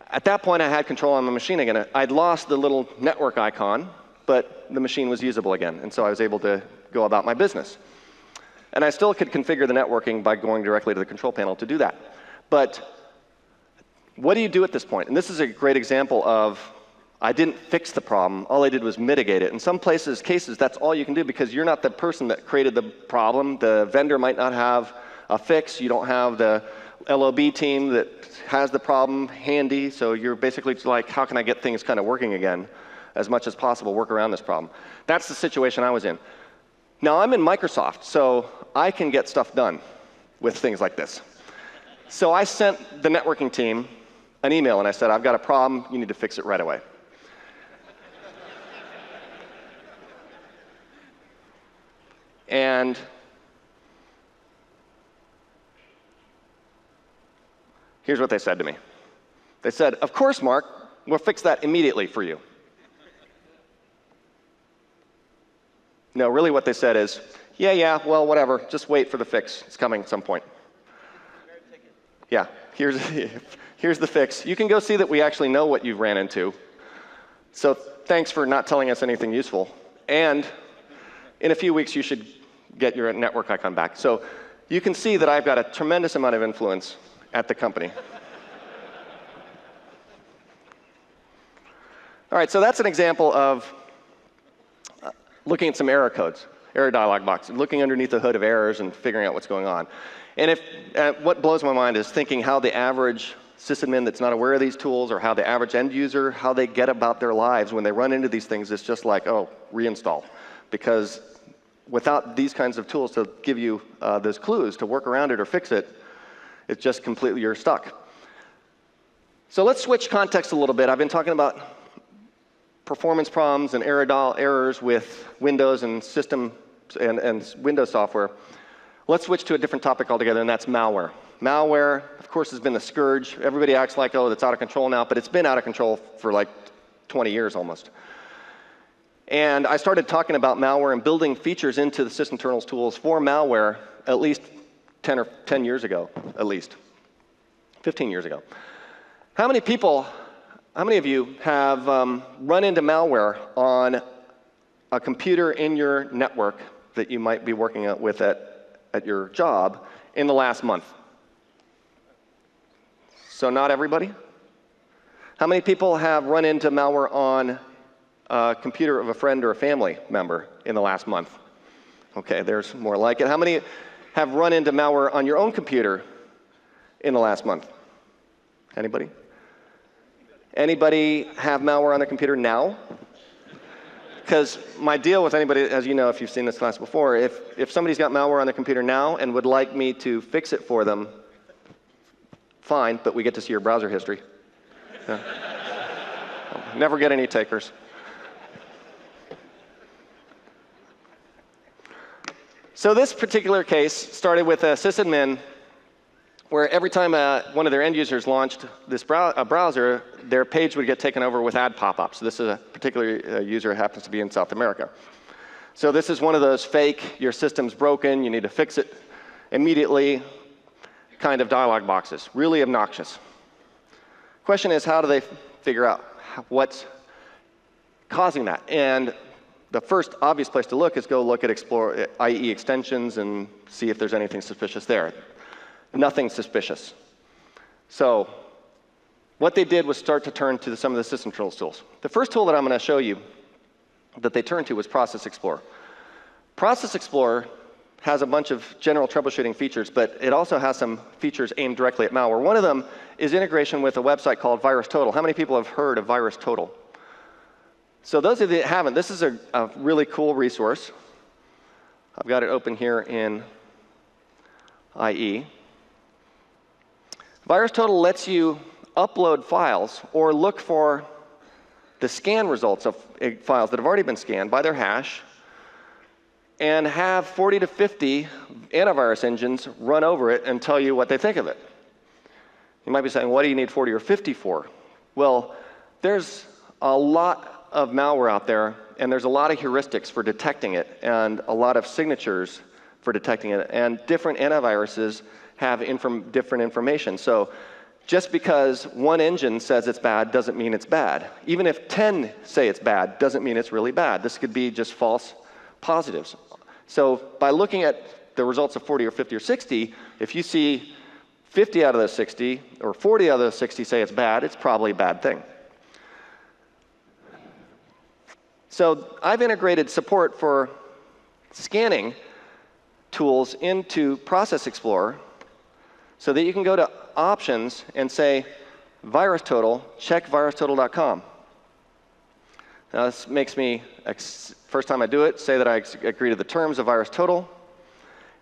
Speaker 1: at that point, I had control on my machine again. I'd lost the little network icon, but the machine was usable again. And so I was able to go about my business. And I still could configure the networking by going directly to the control panel to do that. But what do you do at this point? And this is a great example of I didn't fix the problem. All I did was mitigate it. In some cases, that's all you can do because you're not the person that created the problem. The vendor might not have a fix. You don't have the LOB team that has the problem handy. So you're basically like, how can I get things kind of working again as much as possible, work around this problem? That's the situation I was in. Now, I'm in Microsoft, so I can get stuff done with things like this. So I sent the networking team an email, and I said, I've got a problem. You need to fix it right away. And here's what they said to me. They said, of course, Mark, we'll fix that immediately for you. No, really what they said is, yeah, well, whatever, just wait for the fix. It's coming at some point. Yeah, here's the fix. You can go see that we actually know what you ran into. So thanks for not telling us anything useful. And in a few weeks, you should get your network icon back. So you can see that I've got a tremendous amount of influence at the company. All right, so that's an example of looking at some error codes, error dialog box, looking underneath the hood of errors and figuring out what's going on. And what blows my mind is thinking how the average sysadmin that's not aware of these tools, or how the average end user, how they get about their lives when they run into these things. It's just like, oh, reinstall. Because without these kinds of tools to give you those clues to work around it or fix it, it's just completely, you're stuck. So let's switch context a little bit. I've been talking about performance problems and errors with Windows and system and Windows software. Let's switch to a different topic altogether, and that's malware. Malware, of course, has been the scourge. Everybody acts like, oh, that's out of control now, but it's been out of control for like 20 years almost. And I started talking about malware and building features into the Sysinternals tools for malware at least 10 years ago, at least 15 years ago. How many of you have run into malware on a computer in your network that you might be working with at your job in the last month? So not everybody? How many people have run into malware on a computer of a friend or a family member in the last month? Okay, there's more like it. How many have run into malware on your own computer in the last month? Anybody? Anybody have malware on their computer now? Because my deal with anybody, as you know, if you've seen this class before, if somebody's got malware on their computer now and would like me to fix it for them, fine, but we get to see your browser history. Yeah. Never get any takers. So this particular case started with a sysadmin where every time one of their end users launched this browser, their page would get taken over with ad pop-ups. So this is a particular user who happens to be in South America. So this is one of those fake, your system's broken, you need to fix it immediately kind of dialog boxes. Really obnoxious. Question is, how do they figure out what's causing that? And the first obvious place to look is go look at Explore IE extensions and see if there's anything suspicious there. Nothing suspicious. So what they did was start to turn to some of the Sysinternals tools. The first tool that I'm going to show you that they turned to was Process Explorer. Process Explorer has a bunch of general troubleshooting features, but it also has some features aimed directly at malware. One of them is integration with a website called VirusTotal. How many people have heard of VirusTotal? So those of you that haven't, this is a really cool resource. I've got it open here in IE. VirusTotal lets you upload files or look for the scan results of files that have already been scanned by their hash and have 40 to 50 antivirus engines run over it and tell you what they think of it. You might be saying, what do you need 40 or 50 for? Well, there's a lot of malware out there, and there's a lot of heuristics for detecting it, and a lot of signatures for detecting it, and different antiviruses have different information. So just because one engine says it's bad doesn't mean it's bad. Even if 10 say it's bad, doesn't mean it's really bad. This could be just false positives. So by looking at the results of 40 or 50 or 60, if you see 50 out of those 60 or 40 out of those 60 say it's bad, it's probably a bad thing. So I've integrated support for scanning tools into Process Explorer so that you can go to Options and say, VirusTotal, check virustotal.com. Now this makes me, first time I do it, say that I agree to the terms of VirusTotal.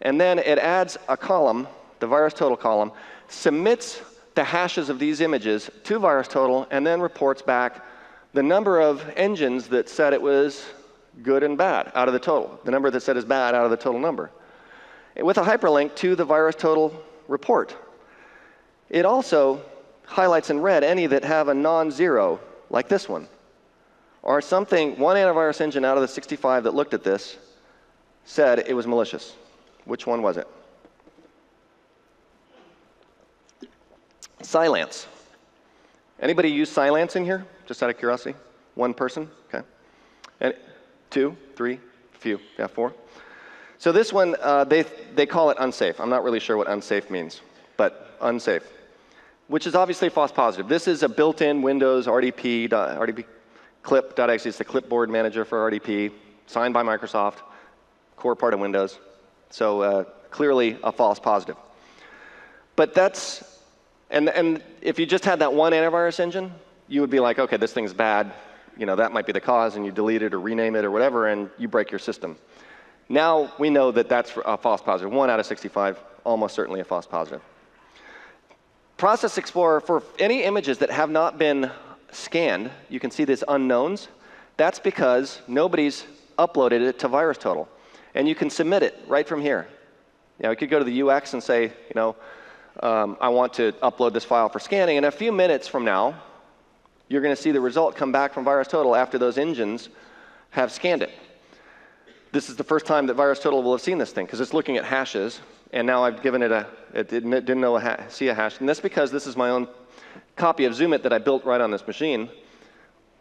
Speaker 1: And then it adds a column, the VirusTotal column, submits the hashes of these images to VirusTotal, and then reports back the number of engines that said it was good and bad out of the total. The number that said is bad out of the total number. With a hyperlink to the virus total report. It also highlights in red any that have a non-zero, like this one. Or something, one antivirus engine out of the 65 that looked at this said it was malicious. Which one was it? Cylance. Anybody use Cylance in here? Just out of curiosity? One person? Okay. And 2, 3, few, yeah, 4. So this one, they call it unsafe. I'm not really sure what unsafe means, but unsafe, which is obviously a false positive. This is a built-in Windows RDP clip.exe. It's the clipboard manager for RDP, signed by Microsoft, core part of Windows. So clearly a false positive. But that's, and if you just had that one antivirus engine, you would be like, okay, this thing's bad. You know, that might be the cause, and you delete it or rename it or whatever, and you break your system. Now we know that that's a false positive. 1 out of 65, almost certainly a false positive. Process Explorer, for any images that have not been scanned, you can see these unknowns. That's because nobody's uploaded it to VirusTotal. And you can submit it right from here. You know, you could go to the UX and say, you know, I want to upload this file for scanning. And a few minutes from now, you're going to see the result come back from VirusTotal after those engines have scanned it. This is the first time that VirusTotal will have seen this thing, because it's looking at hashes. And now I've given it it didn't know see a hash. And that's because this is my own copy of Zoomit that I built right on this machine,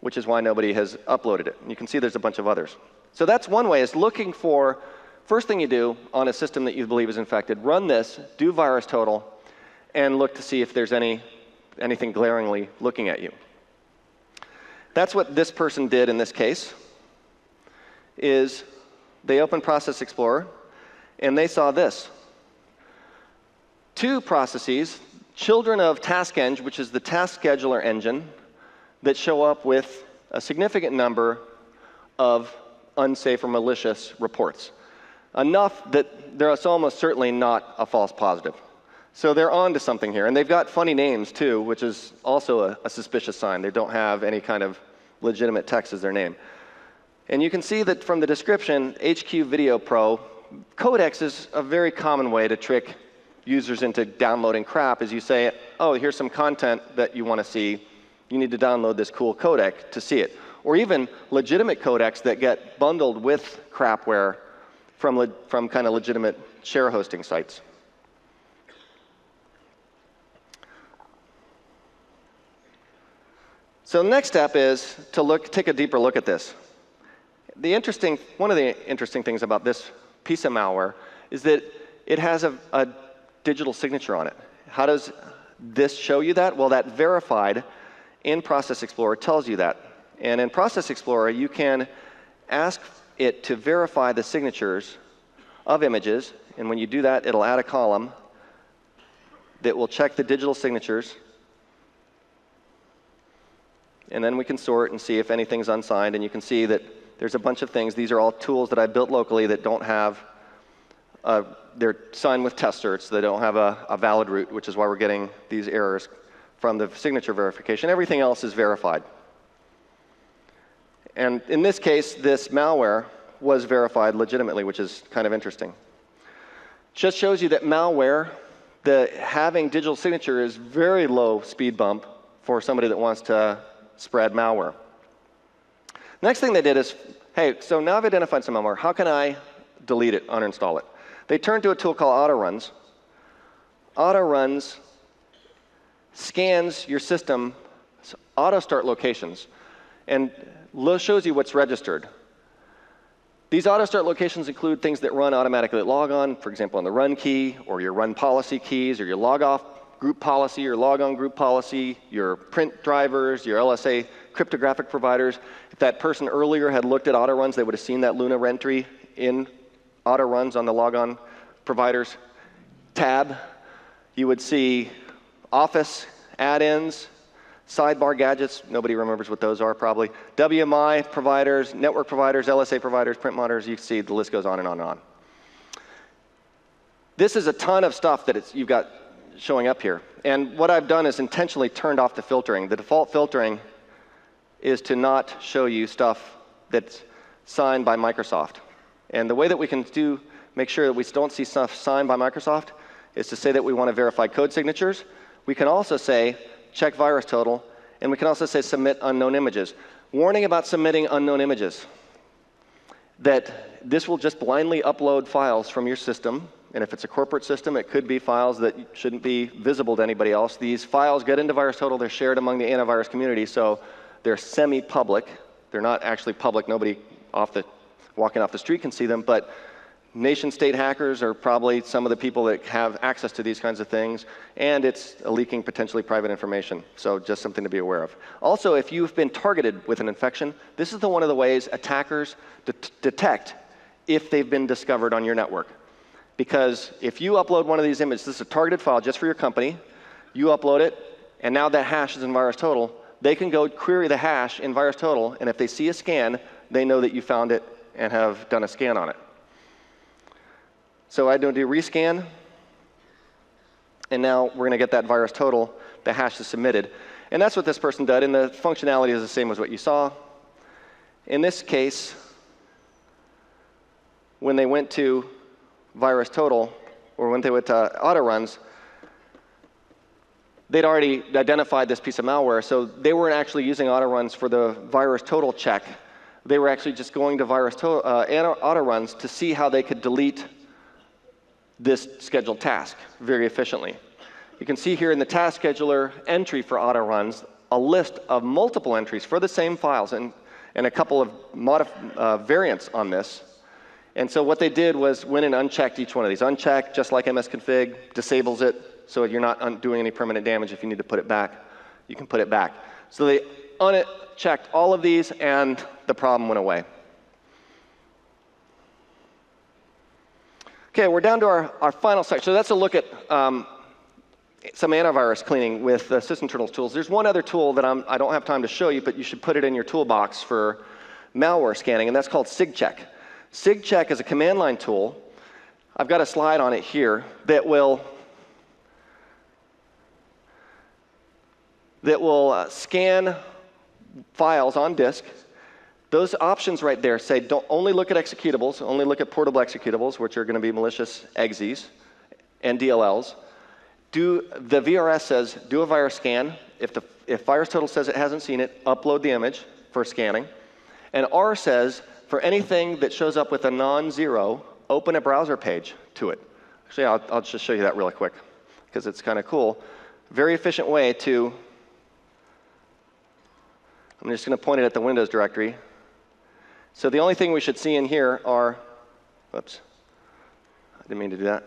Speaker 1: which is why nobody has uploaded it. And you can see there's a bunch of others. So that's one way, is looking for, first thing you do on a system that you believe is infected, run this, do VirusTotal, and look to see if there's anything glaringly looking at you. That's what this person did in this case, is they opened Process Explorer, and they saw this. 2 processes, children of TaskEng, which is the task scheduler engine, that show up with a significant number of unsafe or malicious reports. Enough that there's almost certainly not a false positive. So they're on to something here. And they've got funny names, too, which is also a suspicious sign. They don't have any kind of legitimate text as their name. And you can see that from the description, HQ Video Pro, codecs is a very common way to trick users into downloading crap. Is you say, oh, here's some content that you want to see. You need to download this cool codec to see it. Or even legitimate codecs that get bundled with crapware from kind of legitimate share hosting sites. So the next step is to take a deeper look at this. One of the interesting things about this piece of malware is that it has a digital signature on it. How does this show you that? Well, that verified in Process Explorer tells you that. And in Process Explorer, you can ask it to verify the signatures of images. And when you do that, it'll add a column that will check the digital signatures. And then we can sort and see if anything's unsigned. And you can see that there's a bunch of things. These are all tools that I built locally that don't have, they're signed with test certs. They don't have a valid root, which is why we're getting these errors from the signature verification. Everything else is verified. And in this case, this malware was verified legitimately, which is kind of interesting. Just shows you that malware, having digital signature is very low speed bump for somebody that wants to spread malware. Next thing they did is, hey, so now I've identified some malware. How can I delete it, uninstall it? They turned to a tool called AutoRuns. AutoRuns scans your system, auto-start locations, and shows you what's registered. These auto-start locations include things that run automatically at logon, for example, on the run key, or your run policy keys, or your log-off group policy, or log-on group policy, your print drivers, your LSA cryptographic providers. If that person earlier had looked at AutoRuns, they would have seen that Luna entry in AutoRuns on the logon providers tab. You would see Office add-ins, sidebar gadgets. Nobody remembers what those are, probably. WMI providers, network providers, LSA providers, print monitors. You can see the list goes on and on and on. This is a ton of stuff that you've got showing up here. And what I've done is intentionally turned off the filtering. The default filtering is to not show you stuff that's signed by Microsoft. And the way that we can make sure that we don't see stuff signed by Microsoft is to say that we want to verify code signatures. We can also say check virus total, and we can also say submit unknown images. Warning about submitting unknown images, that this will just blindly upload files from your system. And if it's a corporate system, it could be files that shouldn't be visible to anybody else. These files get into VirusTotal. They're shared among the antivirus community, so they're semi-public. They're not actually public. Nobody walking off the street can see them, but nation-state hackers are probably some of the people that have access to these kinds of things, and it's leaking potentially private information, so just something to be aware of. Also, if you've been targeted with an infection, this is one of the ways attackers detect if they've been discovered on your network. Because if you upload one of these images, this is a targeted file just for your company, you upload it, and now that hash is in VirusTotal, they can go query the hash in VirusTotal, and if they see a scan, they know that you found it and have done a scan on it. So I do a rescan, and now we're going to get that VirusTotal, the hash is submitted. And that's what this person did, and the functionality is the same as what you saw. In this case, when they went to VirusTotal, or when they went to auto runs, they'd already identified this piece of malware, so they weren't actually using auto runs for the VirusTotal check. They were actually just going to auto runs to see how they could delete this scheduled task very efficiently. You can see here in the task scheduler entry for auto runs a list of multiple entries for the same files and a couple of variants on this. And so what they did was went and unchecked each one of these. Unchecked, just like msconfig, disables it, so you're not doing any permanent damage. If you need to put it back, you can put it back. So they unchecked all of these, and the problem went away. Okay, we're down to our final section. So that's a look at some antivirus cleaning with Sysinternals tools. There's one other tool that I don't have time to show you, but you should put it in your toolbox for malware scanning, and that's called SIGCheck. SIGCheck is a command line tool. I've got a slide on it here that will scan files on disk. Those options right there say don't only look at executables, only look at portable executables, which are going to be malicious exes and DLLs. The VRS says do a virus scan. If VirusTotal says it hasn't seen it, upload the image for scanning. And R says for anything that shows up with a non-zero, open a browser page to it. Actually, I'll just show you that really quick because it's kind of cool. Very efficient way to. I'm just going to point it at the Windows directory. So the only thing we should see in here are, whoops, I didn't mean to do that.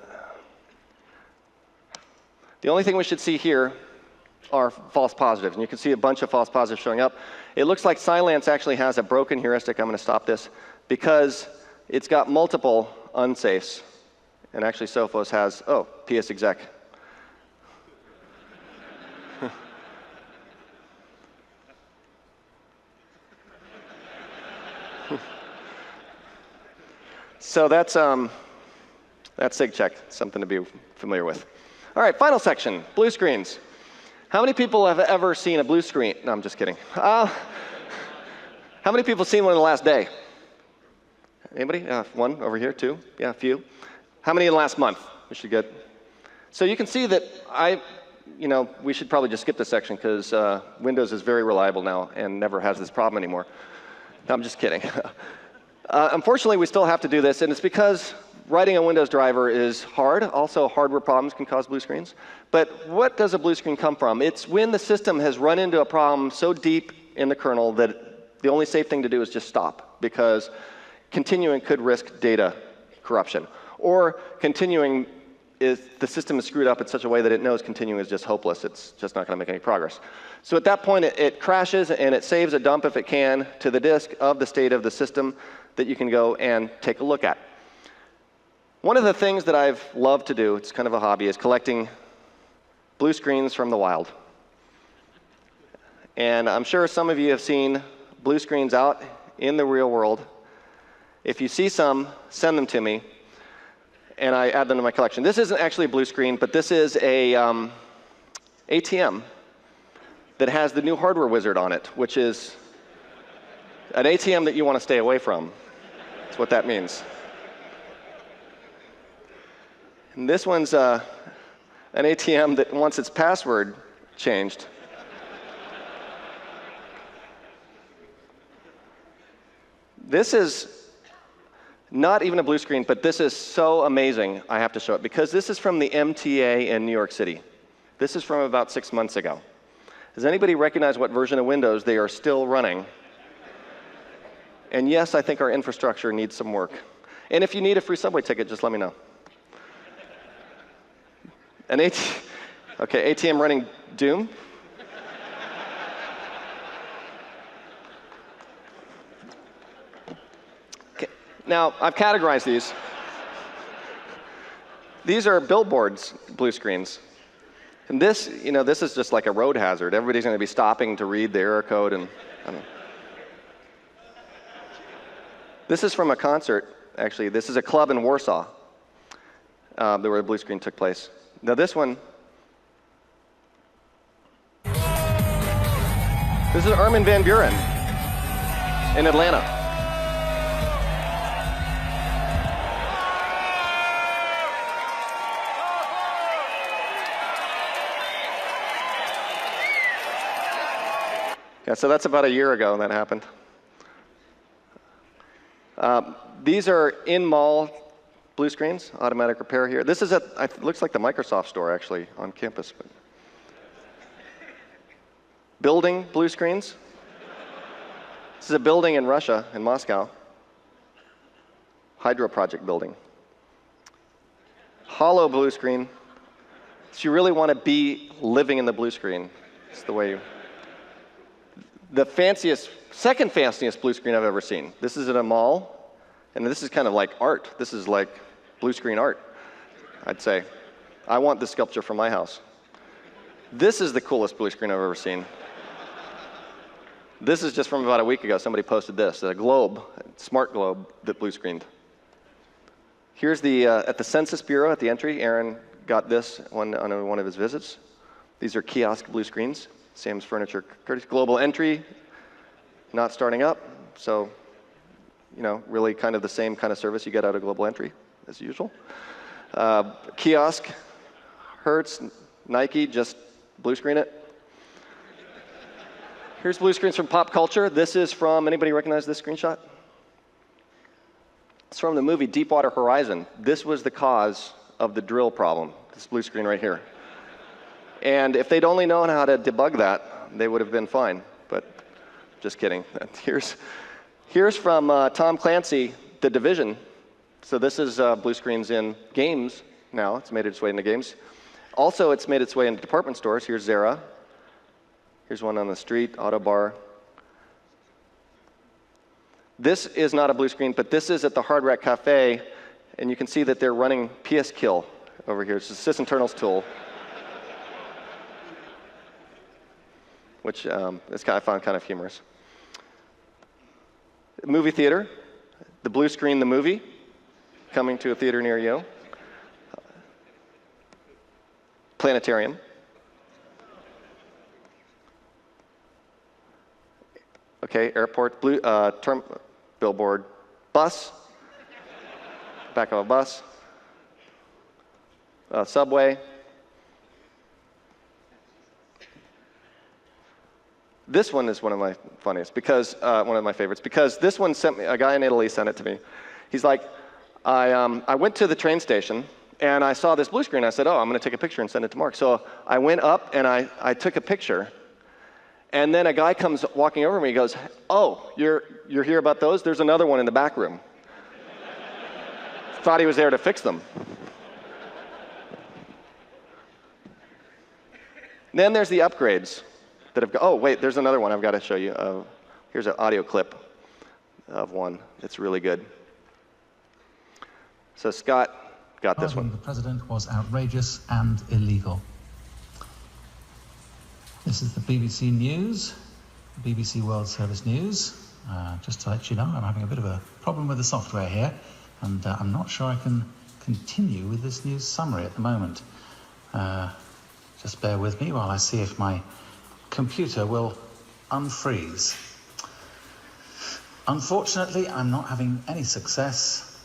Speaker 1: The only thing we should see here are false positives. And you can see a bunch of false positives showing up. It looks like Cylance actually has a broken heuristic. I'm going to stop this because it's got multiple unsafes. And actually Sophos has, PSExec. So that's SIGCheck, something to be familiar with. All right, final section, blue screens. How many people have ever seen a blue screen? No, I'm just kidding. How many people have seen one in the last day? Anybody? One over here, two? Yeah, a few. How many in the last month? We should get. So you can see that we should probably just skip this section because Windows is very reliable now and never has this problem anymore. No, I'm just kidding. Unfortunately, we still have to do this, and it's because writing a Windows driver is hard. Also, hardware problems can cause blue screens. But what does a blue screen come from? It's when the system has run into a problem so deep in the kernel that the only safe thing to do is just stop, because continuing could risk data corruption. Or continuing the system is screwed up in such a way that it knows continuing is just hopeless. It's just not going to make any progress. So at that point, it crashes, and it saves a dump, if it can, to the disk of the state of the system that you can go and take a look at. One of the things that I've loved to do, it's kind of a hobby, is collecting blue screens from the wild. And I'm sure some of you have seen blue screens out in the real world. If you see some, send them to me, and I add them to my collection. This isn't actually a blue screen, but this is a ATM that has the new hardware wizard on it, which is an ATM that you want to stay away from. That's what that means. And this one's an ATM that wants its password changed. This is not even a blue screen, but this is so amazing, I have to show it, because this is from the MTA in New York City. This is from about 6 months ago. Does anybody recognize what version of Windows they are still running? And yes, I think our infrastructure needs some work. And if you need a free subway ticket, just let me know. Okay, ATM running Doom. Okay, now, I've categorized these. These are billboards, blue screens. And this, this is just like a road hazard. Everybody's going to be stopping to read the error code, and I don't know. This is from a concert, actually. This is a club in Warsaw where the blue screen took place. Now this one, this is Armin van Buren in Atlanta. Yeah, so that's about a year ago that happened. These are in-mall blue screens, automatic repair here. This is it looks like the Microsoft store, actually, on campus. But building blue screens. This is a building in Russia, in Moscow. Hydro project building. Hollow blue screen. So you really want to be living in the blue screen. It's the way you... The second fanciest blue screen I've ever seen. This is in a mall, and this is kind of like art. This is like blue screen art, I'd say. I want this sculpture for my house. This is the coolest blue screen I've ever seen. This is just from about a week ago. Somebody posted this, a globe, a smart globe that blue screened. Here's the, at the Census Bureau at the entry, Aaron got this on one of his visits. These are kiosk blue screens. Sam's Furniture, Curtis. Global entry, not starting up. So, really kind of the same kind of service you get out of global entry as usual. Kiosk, Hertz, Nike, just blue screen it. Here's blue screens from pop culture. This is from, anybody recognize this screenshot? It's from the movie Deepwater Horizon. This was the cause of the drill problem, this blue screen right here. And if they'd only known how to debug that, they would have been fine. But just kidding. Here's from Tom Clancy, The Division. So this is blue screens in games now. It's made its way into games. Also, it's made its way into department stores. Here's Zara. Here's one on the street, Auto Bar. This is not a blue screen, but this is at the Hard Rock Cafe. And you can see that they're running PSKill over here. It's a Sysinternals tool. Which I found kind of humorous. Movie theater, the blue screen, the movie, coming to a theater near you. Planetarium. Okay, airport, billboard, bus, back of a bus, subway. This one is one of my funniest, because one of my favorites, because this one sent me, a guy in Italy sent it to me. He's like, I went to the train station, and I saw this blue screen. I said, oh, I'm going to take a picture and send it to Mark. So I went up, and I took a picture. And then a guy comes walking over to me. He goes, oh, you're here about those? There's another one in the back room. Thought he was there to fix them. Then there's the upgrades. Oh, wait, there's another one I've got to show you. Here's an audio clip of one. It's really good. So Scott got this one.
Speaker 2: The president was outrageous and illegal. This is the BBC News, BBC World Service News. Just to let you know, I'm having a bit of a problem with the software here, and I'm not sure I can continue with this news summary at the moment. Just bear with me while I see if my computer will unfreeze. Unfortunately, I'm not having any success,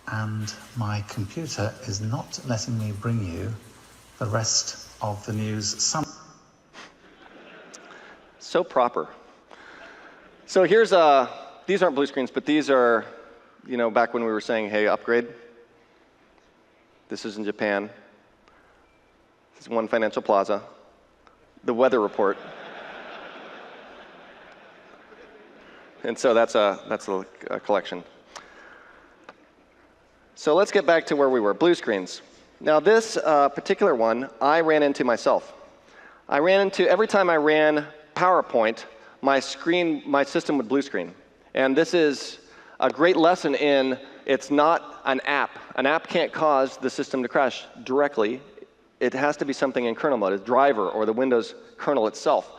Speaker 2: and my computer is not letting me bring you the rest of the news summary.
Speaker 1: So proper. So here's these aren't blue screens, but these are, back when we were saying, hey, upgrade. This is in Japan. This is One Financial Plaza. The weather report. And so that's a collection. So let's get back to where we were, blue screens. Now this particular one, I ran into myself. Every time I ran PowerPoint, my system would blue screen. And this is a great lesson in it's not an app. An app can't cause the system to crash directly. It has to be something in kernel mode, a driver or the Windows kernel itself.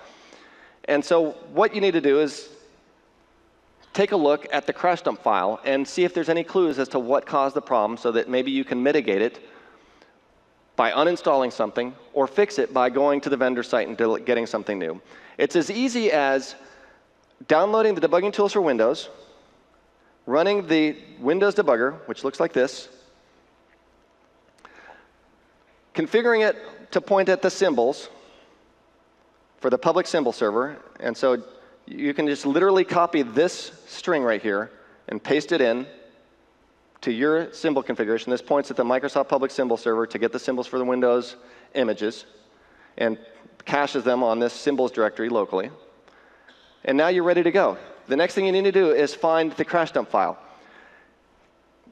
Speaker 1: And so what you need to do is take a look at the crash dump file and see if there's any clues as to what caused the problem so that maybe you can mitigate it by uninstalling something or fix it by going to the vendor site and getting something new. It's as easy as downloading the debugging tools for Windows, running the Windows debugger, which looks like this, configuring it to point at the symbols for the public symbol server. And so you can just literally copy this string right here and paste it in to your symbol configuration. This points at the Microsoft public symbol server to get the symbols for the Windows images and caches them on this symbols directory locally. And now you're ready to go. The next thing you need to do is find the crash dump file.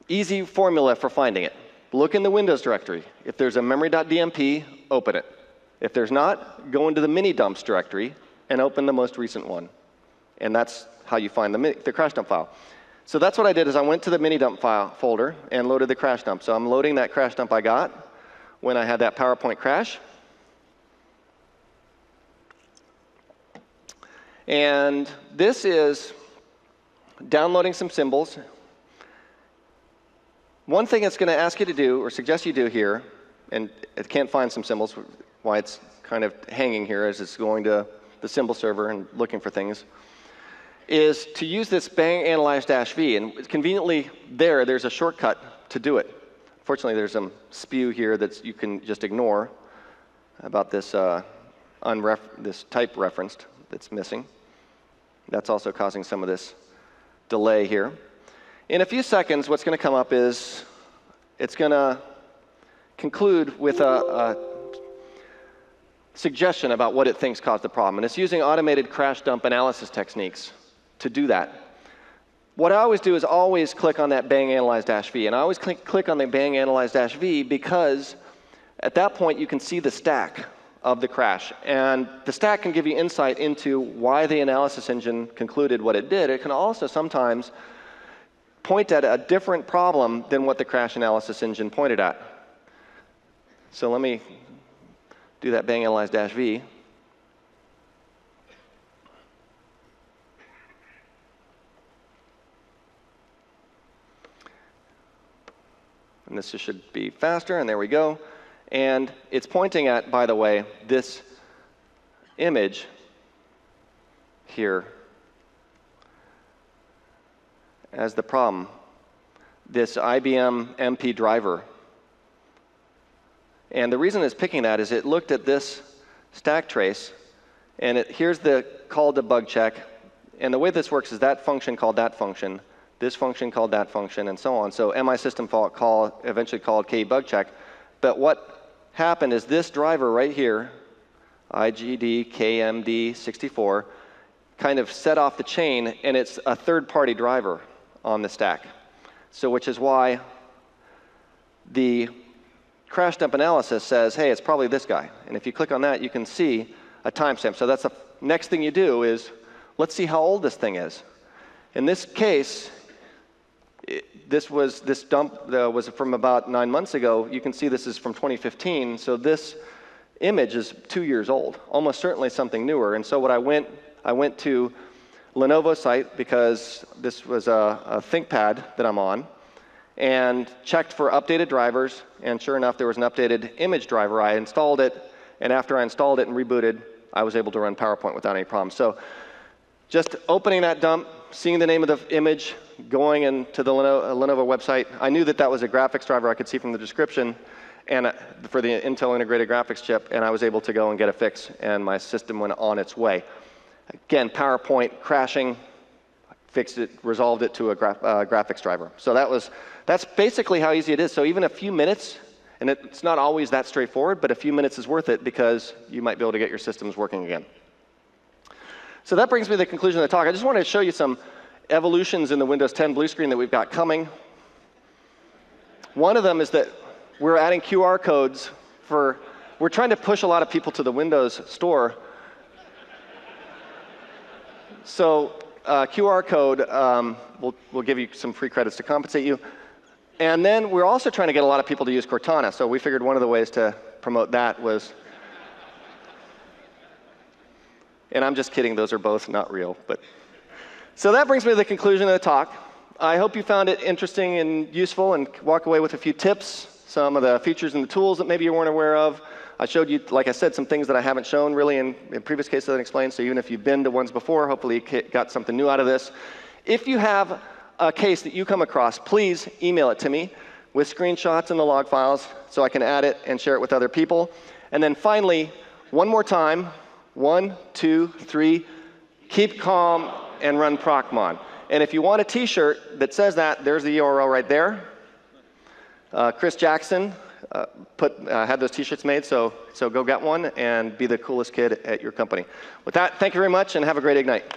Speaker 1: Easy formula for finding it. Look in the Windows directory. If there's a memory.dmp, open it. If there's not, go into the mini dumps directory and open the most recent one. And that's how you find the crash dump file. So that's what I did is I went to the mini dump file folder and loaded the crash dump. So I'm loading that crash dump I got when I had that PowerPoint crash. And this is downloading some symbols. One thing it's going to ask you to do, or suggest you do here, and it can't find some symbols, why it's kind of hanging here as it's going to the symbol server and looking for things, is to use this bang analyze -v. And conveniently there's a shortcut to do it. Fortunately, there's some spew here that you can just ignore about this, this type referenced that's missing. That's also causing some of this delay here. In a few seconds, what's going to come up is it's going to conclude with a suggestion about what it thinks caused the problem. And it's using automated crash dump analysis techniques to do that. What I always do is always click on that bang analyze -v. And I always click on the bang analyze -v because at that point you can see the stack of the crash. And the stack can give you insight into why the analysis engine concluded what it did. It can also sometimes point at a different problem than what the crash analysis engine pointed at. So let me do that bang analyze -v. And this should be faster, and there we go. And it's pointing at, by the way, this image here as the problem, this IBM MP driver. And the reason it's picking that is it looked at this stack trace, and here's the call to bug check. And the way this works is that function called that function, this function called that function, and so on. So MI system call eventually called k bug check. But what happened is this driver right here, IGD KMD64, kind of set off the chain, and it's a third-party driver on the stack. So which is why the crash dump analysis says, hey, it's probably this guy. And if you click on that, you can see a timestamp. So that's the next thing you do is, let's see how old this thing is. In this case, this dump was from about 9 months ago. You can see this is from 2015. So this image is 2 years old, almost certainly something newer. And so what I went to Lenovo site because this was a ThinkPad that I'm on, and checked for updated drivers. And sure enough, there was an updated image driver. I installed it, and after I installed it and rebooted, I was able to run PowerPoint without any problems. So just opening that dump, seeing the name of the image, going into the Lenovo website. I knew that that was a graphics driver I could see from the description and for the Intel integrated graphics chip, and I was able to go and get a fix, and my system went on its way. Again, PowerPoint crashing, fixed it, resolved it to a graphics driver. So that's basically how easy it is. So even a few minutes, and it's not always that straightforward, but a few minutes is worth it because you might be able to get your systems working again. So that brings me to the conclusion of the talk. I just wanted to show you some evolutions in the Windows 10 blue screen that we've got coming. One of them is that we're adding QR codes we're trying to push a lot of people to the Windows Store. So QR code will give you some free credits to compensate you. And then we're also trying to get a lot of people to use Cortana. So we figured one of the ways to promote that was, and I'm just kidding, those are both not real. So that brings me to the conclusion of the talk. I hope you found it interesting and useful and walk away with a few tips, some of the features and the tools that maybe you weren't aware of. I showed you, like I said, some things that I haven't shown really in previous cases that I explained. So even if you've been to ones before, hopefully you got something new out of this. If you have a case that you come across, please email it to me with screenshots and the log files so I can add it and share it with other people. And then finally, one more time, 1, 2, 3, keep calm and run Procmon. And if you want a t-shirt that says that, there's the URL right there. Chris Jackson had those t-shirts made, so go get one and be the coolest kid at your company. With that, thank you very much and have a great Ignite.